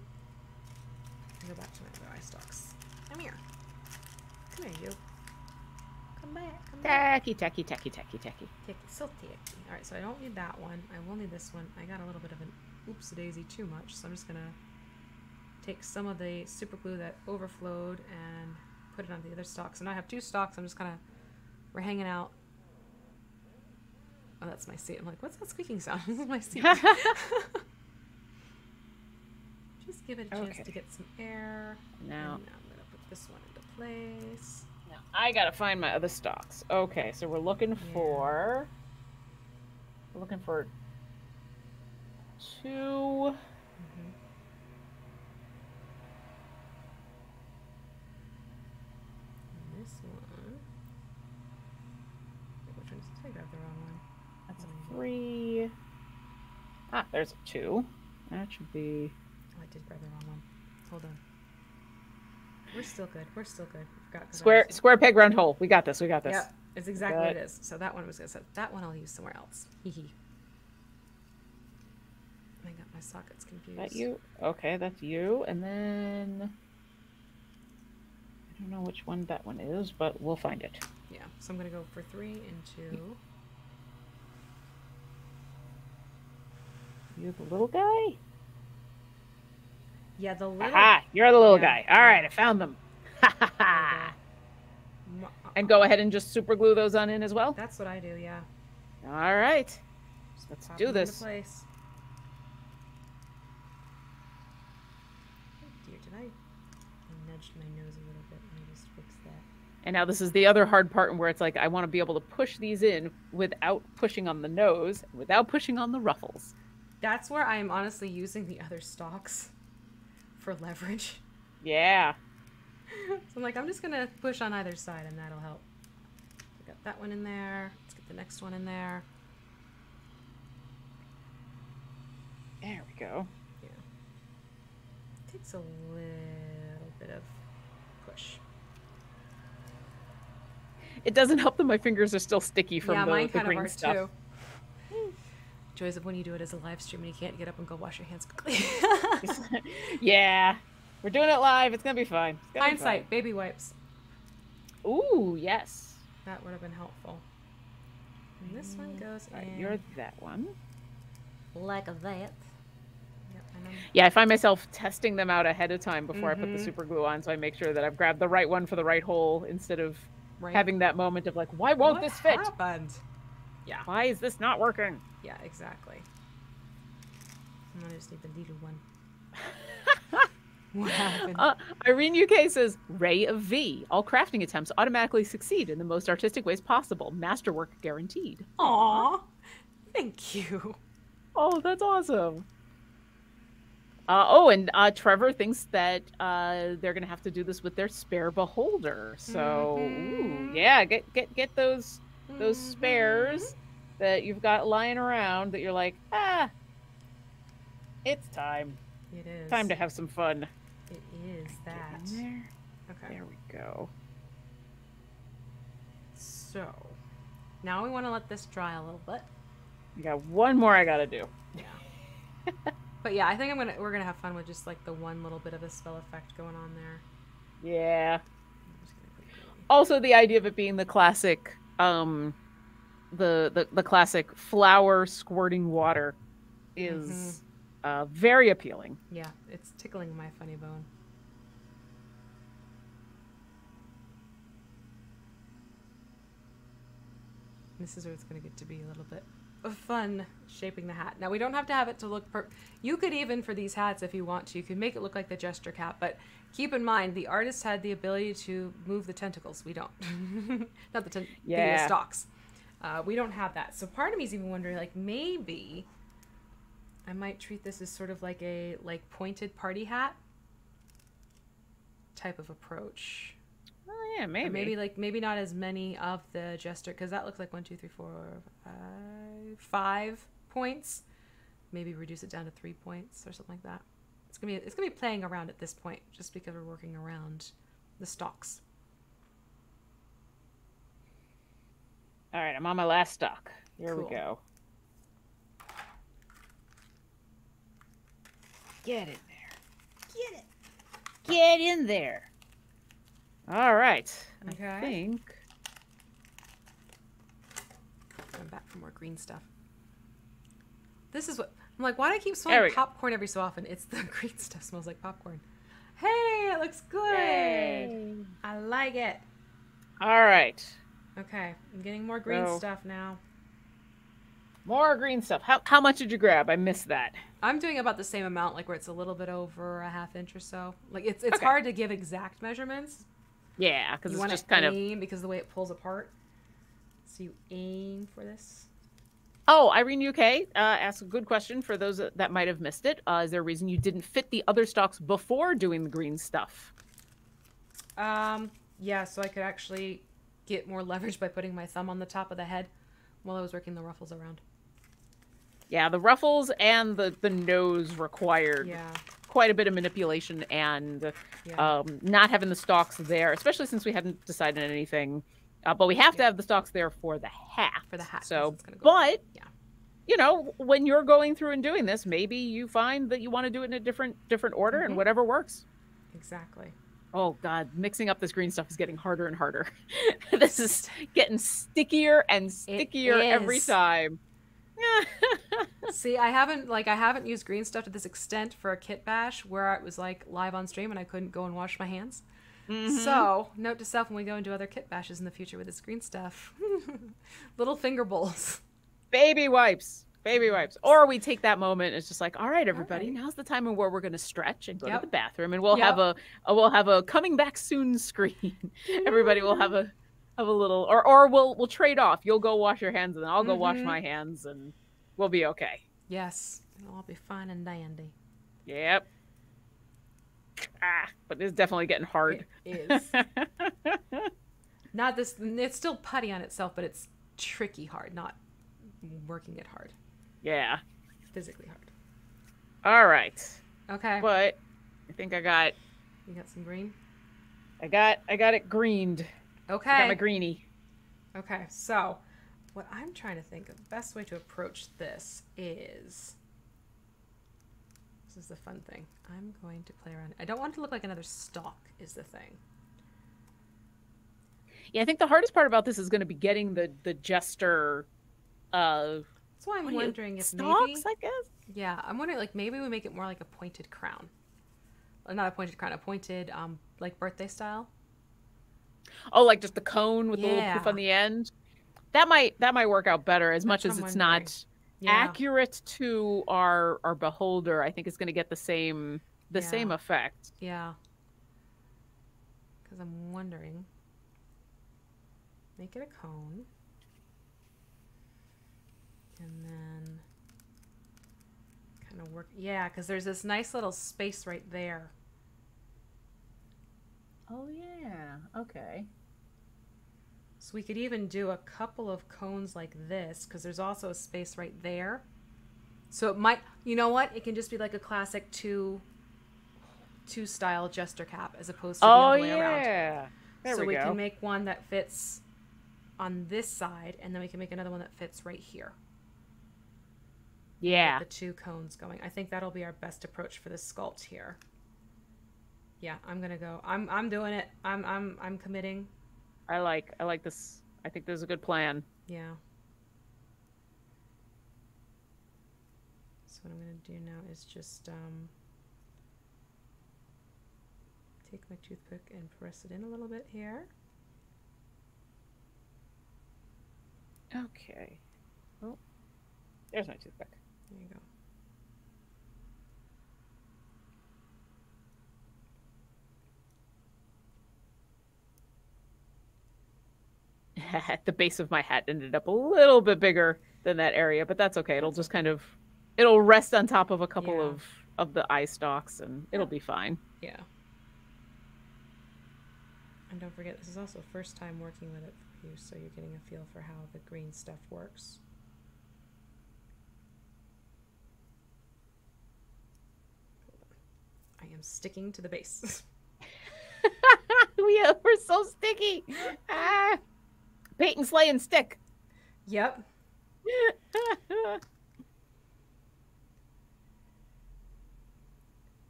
I'll go back to my other eye stalks. Come here. Come here, you. Come back. tacky. Ticky, so ticky. Alright, so I don't need that one. I will need this one. I got a little bit of an oopsie-daisy too much, so I'm just going to take some of the super glue that overflowed and put it on the other stalk. So now I have 2 stalks. I'm just kind of... We're hanging out. Oh, that's my seat. I'm like, what's that squeaking sound? This is my seat. Just give it a chance to get some air. Now I'm going to put this one into place. Now I gotta find my other stalks. Okay, so we're looking for 2. This one. Which one's I grabbed the wrong one. That's a 3. Ah, there's a 2. That should be... Oh, I did grab the wrong one. Hold on. We're still good. We're still good. Forgot Square peg, round hole. We got this. We got this. Yep, it's exactly what it is. So that one was good. So that one I'll use somewhere else. Hee hee. I got my sockets confused. That you? Okay, that's you. And then I don't know which one that one is, but we'll find it. Yeah. So I'm gonna go for 3 and 2. You the little guy? Yeah, the little. Aha! You're the little guy. All right, I found them. And go ahead and just super glue those on in as well. That's what I do. Yeah. All right. Let's Pop do them this. into place. Oh dear, did I nudged my nose a little bit? Let me just fix that. And now this is the other hard part where it's like I want to be able to push these in without pushing on the nose, without pushing on the ruffles. That's where I'm honestly using the other stalks for leverage. Yeah. So I'm like, I'm just going to push on either side and that'll help. We got that one in there. Let's get the next one in there. There we go. Yeah. Takes a little bit of push. It doesn't help that my fingers are still sticky from yeah, the mine kind green of are stuff. too. Joys of when you do it as a live stream and you can't get up and go wash your hands quickly. Yeah. We're doing it live. It's going to be fine. Hindsight, baby wipes. Ooh, yes. That would have been helpful. And this one goes in. You're that one. Like that. Yep, yeah, I find myself testing them out ahead of time before I put the super glue on, so I make sure that I've grabbed the right one for the right hole instead of having that moment of like, why won't this fit? What happened? Yeah. Why is this not working? Yeah, exactly. I'm gonna just need the little one. What happened? Irene UK says, Ray of V. All crafting attempts automatically succeed in the most artistic ways possible. Masterwork guaranteed. Aww. Thank you. Oh, that's awesome. And Trevor thinks that they're going to have to do this with their spare beholder. So, ooh, yeah, get those spares that you've got lying around that you're like, it's time. It is. Time to have some fun. It is that. Get in there. Okay. There we go. So, now we want to let this dry a little bit. We got one more I got to do. Yeah. But yeah, I think we're gonna have fun with just like the one little bit of a spell effect going on there. Yeah. Also, the idea of it being the classic, the classic flower squirting water is very appealing. Yeah, it's tickling my funny bone. This is where it's gonna get to be a little bit of fun shaping the hat. Now we don't have to have it to look you could even for these hats if you want to, you could make it look like the jester cap, but keep in mind the artist had the ability to move the tentacles. We don't. Not the stalks. We don't have that. So part of me is even wondering like maybe I might treat this as sort of like a pointed party hat type of approach. Oh yeah, maybe. Or maybe not as many of the jester, because that looks like 1, 2, 3, 4, 5 points. Maybe reduce it down to 3 points or something like that. It's gonna be playing around at this point, just because we're working around the stalks. All right, I'm on my last stalk. Here Cool. we go. Get in there. Get it. Get in there. All right. Okay. I think. I'm back for more green stuff. This is what I'm like. Why do I keep smelling popcorn every so often? It's the green stuff smells like popcorn. Hey, it looks good. Yay. I like it. All right. Okay, I'm getting more green stuff now. More green stuff. How much did you grab? I missed that. I'm doing about the same amount, like where it's a little bit over a half inch or so. Like it's hard to give exact measurements. Yeah, because it's just kind of because of the way it pulls apart. So you aim for this. Oh, Irene UK asked a good question for those that might have missed it. Is there a reason you didn't fit the other stalks before doing the green stuff? Yeah, so I could actually get more leverage by putting my thumb on the top of the head while I was working the ruffles around. Yeah, the ruffles and the nose required quite a bit of manipulation and Yeah. not having the stalks there, especially since we hadn't decided anything. But we have to have the stalks there for the hat. For the hat. 'cause So, it's gonna go but yeah. you know, when you're going through and doing this, maybe you find that you want to do it in a different order, and whatever works. Exactly. Oh God, mixing up this green stuff is getting harder and harder. This is getting stickier and stickier every time. See, I haven't used green stuff to this extent for a kit bash where it was like live on stream and I couldn't go and wash my hands. So, note to self when we go and do other kit bashes in the future with this green stuff. Little finger bowls. Baby wipes. Baby wipes. Or we take that moment and it's just like, all right, everybody, now's the time where we're going to stretch and go to the bathroom, and we'll have a coming back soon screen. Everybody will have a little, or we'll trade off. You'll go wash your hands and I'll go wash my hands, and we'll be okay. Yes. It'll all be fine and dandy. Yep. But it's definitely getting hard. It is. Not this, it's still putty on itself, but it's tricky hard, not working it hard. Yeah. Physically hard. All right. Okay. But I think I got... You got some green? I got it greened. Okay. I got my greenie. Okay, so what I'm trying to think of the best way to approach this is... This is the fun thing. I'm going to play around. I don't want it to look like another stalk is the thing. Yeah, I think the hardest part about this is going to be getting the jester... That's why I'm wondering if stalks, maybe... I guess? Yeah, I'm wondering, like, maybe we make it more like a pointed crown. Not a pointed crown, a pointed, like, birthday style. Oh, like just the cone with the little poof on the end? That might work out better, as much as it's not accurate to our beholder. I think it's going to get the same effect. Yeah. Because I'm wondering... Make it a cone. And then kind of work. Yeah, because there's this nice little space right there. Oh, yeah. Okay. So we could even do a couple of cones like this, because there's also a space right there. So it might, you know what? It can just be like a classic two style jester cap as opposed to the other way around. There so we we go. can make one that fits on this side, and then we can make another one that fits right here. Yeah. With the two cones going. I think that'll be our best approach for this sculpt here. Yeah, I'm gonna go. I'm doing it. I'm committing. I like this. I think this is a good plan. Yeah. So what I'm gonna do now is just take my toothpick and press it in a little bit here. Okay. Oh, there's my toothpick. There you go. The base of my hat ended up a little bit bigger than that area, but that's okay. It'll just kind of, it'll rest on top of a couple of the eye stalks, and it'll be fine. Yeah. And don't forget, this is also first time working with it for you, so you're getting a feel for how the green stuff works. I am sticking to the base. We're so sticky. Bait and slay and stick. Yep.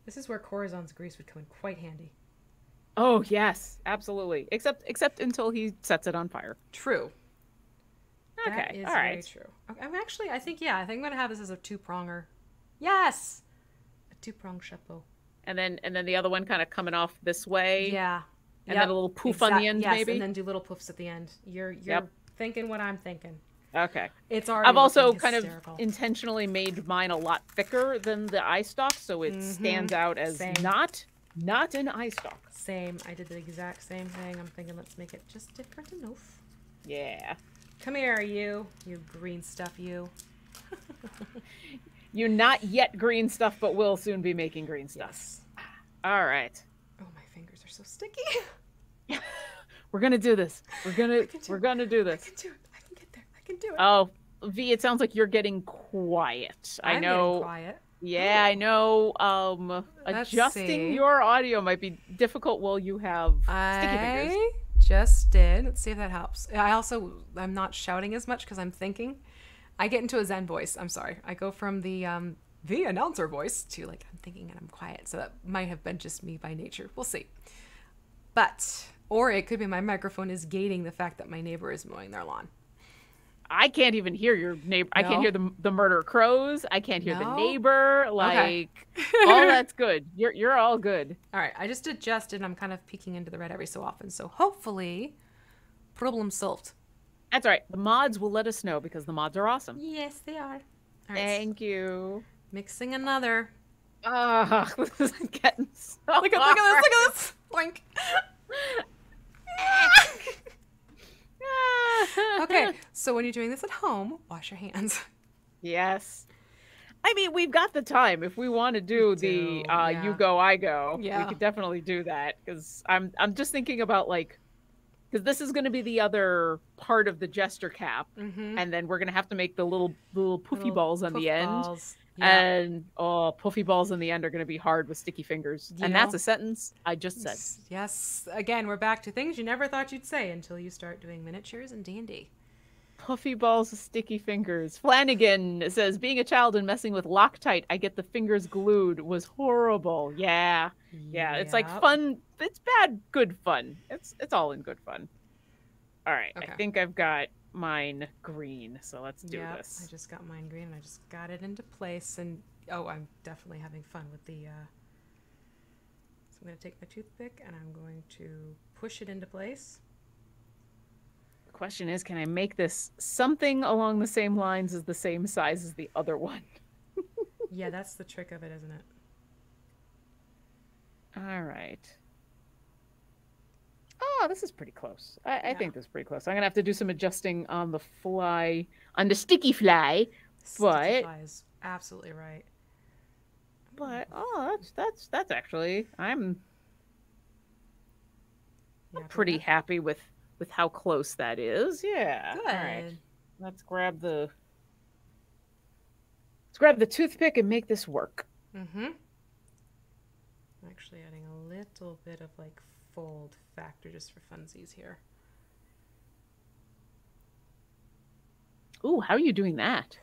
This is where Corazon's grease would come in quite handy. Oh yes, absolutely. Except until he sets it on fire. True. Okay, that is all very right. true. I think I'm gonna have this as a two-pronger. Yes, a two-prong chapeau. And then the other one kind of coming off this way. Yeah. And then a little poof on the end, yes, maybe. And then do little poofs at the end. You're thinking what I'm thinking. Okay. It's already. I've also kind hysterical. of intentionally made mine a lot thicker than the eye stalk, so it stands out as not an eye stalk. Same. I did the exact same thing. I'm thinking let's make it just different enough. Yeah. Come here, you green stuff, you. You're not yet green stuff, but will soon be making green stuff. Yes. All right. Oh, my fingers are so sticky. We're gonna do this. We're gonna do this. I can do it. I can get there. I can do it. Oh, V, it sounds like you're getting quiet. I know. Getting quiet. Yeah, I know. Let's Adjusting see. your audio might be difficult while you have sticky fingers. I just did. Let's see if that helps. I'm not shouting as much because I'm thinking. I get into a Zen voice. I'm sorry. I go from the announcer voice to like I'm thinking and I'm quiet. So that might have been just me by nature. We'll see. But or it could be my microphone is gating the fact that my neighbor is mowing their lawn. I can't even hear your neighbor. I can't No? hear the murder crows. I can't hear the No? neighbor. Okay. Like all that's good. You're all good. All right. I just adjusted. And I'm kind of peeking into the red every so often. So hopefully, problem solved. That's all right. The mods will let us know because the mods are awesome. Yes, they are. All right. Thank you. Mixing another. Ah, this is getting so Look at this. Look at this. Blink. Okay, so when you're doing this at home, wash your hands. Yes. I mean, we've got the time. If we want to do the yeah. you go, I go, Yeah. we could definitely do that. Because I'm just thinking about like, because this is going to be the other part of the jester cap, and then we're going to have to make the little poofy balls on the end. Balls. Yeah. And puffy balls in the end are going to be hard with sticky fingers. And that's a sentence I just said. Yes. Again, we're back to things you never thought you'd say until you start doing miniatures and D&D. Puffy balls with sticky fingers. Flanagan says, being a child and messing with Loctite, I get the fingers glued, was horrible. Yeah. It's like fun. It's bad, good fun. It's all in good fun. All right. Okay. I think I've got mine green, so let's do this. I just got mine green and I just got it into place, and I'm definitely having fun with the so I'm going to take my toothpick and I'm going to push it into place. The question is, can I make this something along the same lines as the same size as the other one? Yeah, that's the trick of it, isn't it? All right. Oh, this is pretty close. I think this is pretty close. I'm gonna have to do some adjusting on the fly, on the sticky fly. Sticky fly is absolutely right. But that's actually I'm pretty happy with how close that is. Yeah. Good. All right. Let's grab the toothpick and make this work. I'm actually adding a little bit of like fold factor just for funsies here. Ooh, how are you doing that?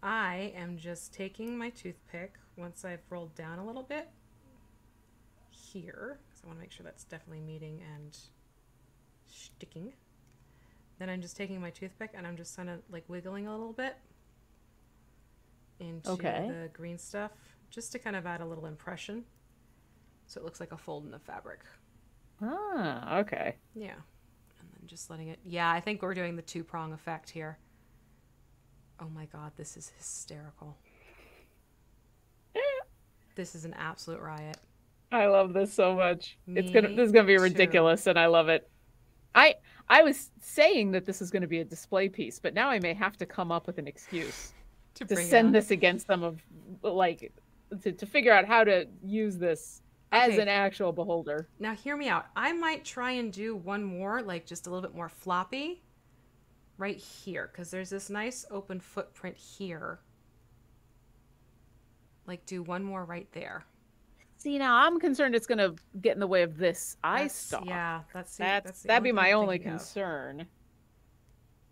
I am just taking my toothpick once I've rolled down a little bit here, because I want to make sure that's definitely meeting and sticking. Then I'm just taking my toothpick and I'm just kind of like wiggling a little bit into the green stuff just to kind of add a little impression. So it looks like a fold in the fabric. Ah, okay. Yeah. And then just letting it... Yeah, I think we're doing the two-prong effect here. Oh my god, this is hysterical. This is an absolute riot. I love this so much. This is gonna be ridiculous, and I love it. I was saying that this is going to be a display piece, but now I may have to come up with an excuse to send this against them of like to figure out how to use this as an actual beholder. Now hear me out. I might try and do one more, like just a little bit more floppy right here, because there's this nice open footprint here. Like do one more right there. See, now I'm concerned it's going to get in the way of this eye stalk. Yeah, that'd be my only concern.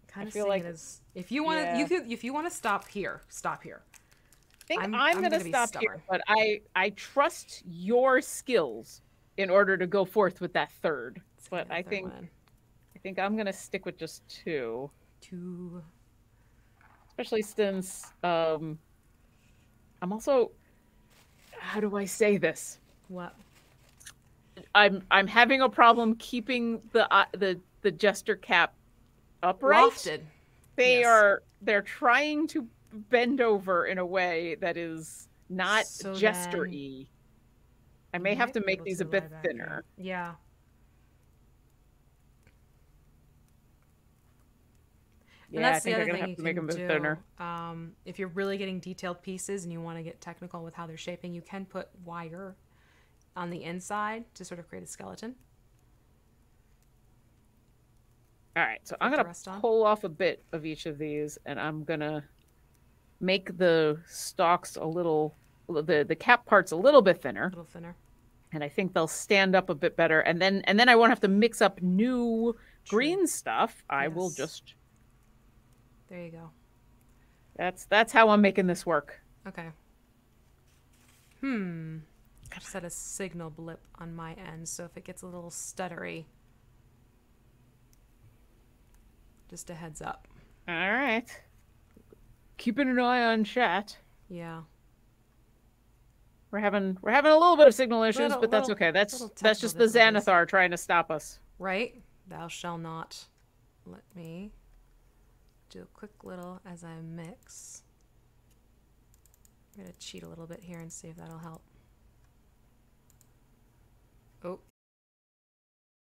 Kind of feel like if you want to, if you want to stop here, stop here. I think I'm going to stop here, but I trust your skills in order to go forth with that third. But I think I'm going to stick with just two. Especially since I'm also, how do I say this? What? I'm having a problem keeping the jester cap upright. Lofted. They're trying to bend over in a way that is not jester-y. I may have to make these a bit thinner. Yeah. And that's the other thing you can do. Thinner. If you're really getting detailed pieces and you want to get technical with how they're shaping, you can put wire on the inside to sort of create a skeleton. All right, so I'm going to pull off a bit of each of these, and I'm going to make the stalks a little the cap part's a little bit thinner, A little thinner. and I think they'll stand up a bit better. And then I won't have to mix up new green stuff. I will Yes. just. There you go. That's how I'm making this work. Okay. I just had a signal blip on my end, so if it gets a little stuttery, just a heads up. All right. Keeping an eye on chat. Yeah. We're having a little bit of signal issues, Little- but that's little- okay. That's little just the technical difficulties. Xanathar trying to stop us. Right? Thou shall not. Let me do a quick little as I mix. I'm going to cheat a little bit here and see if that'll help. Oh,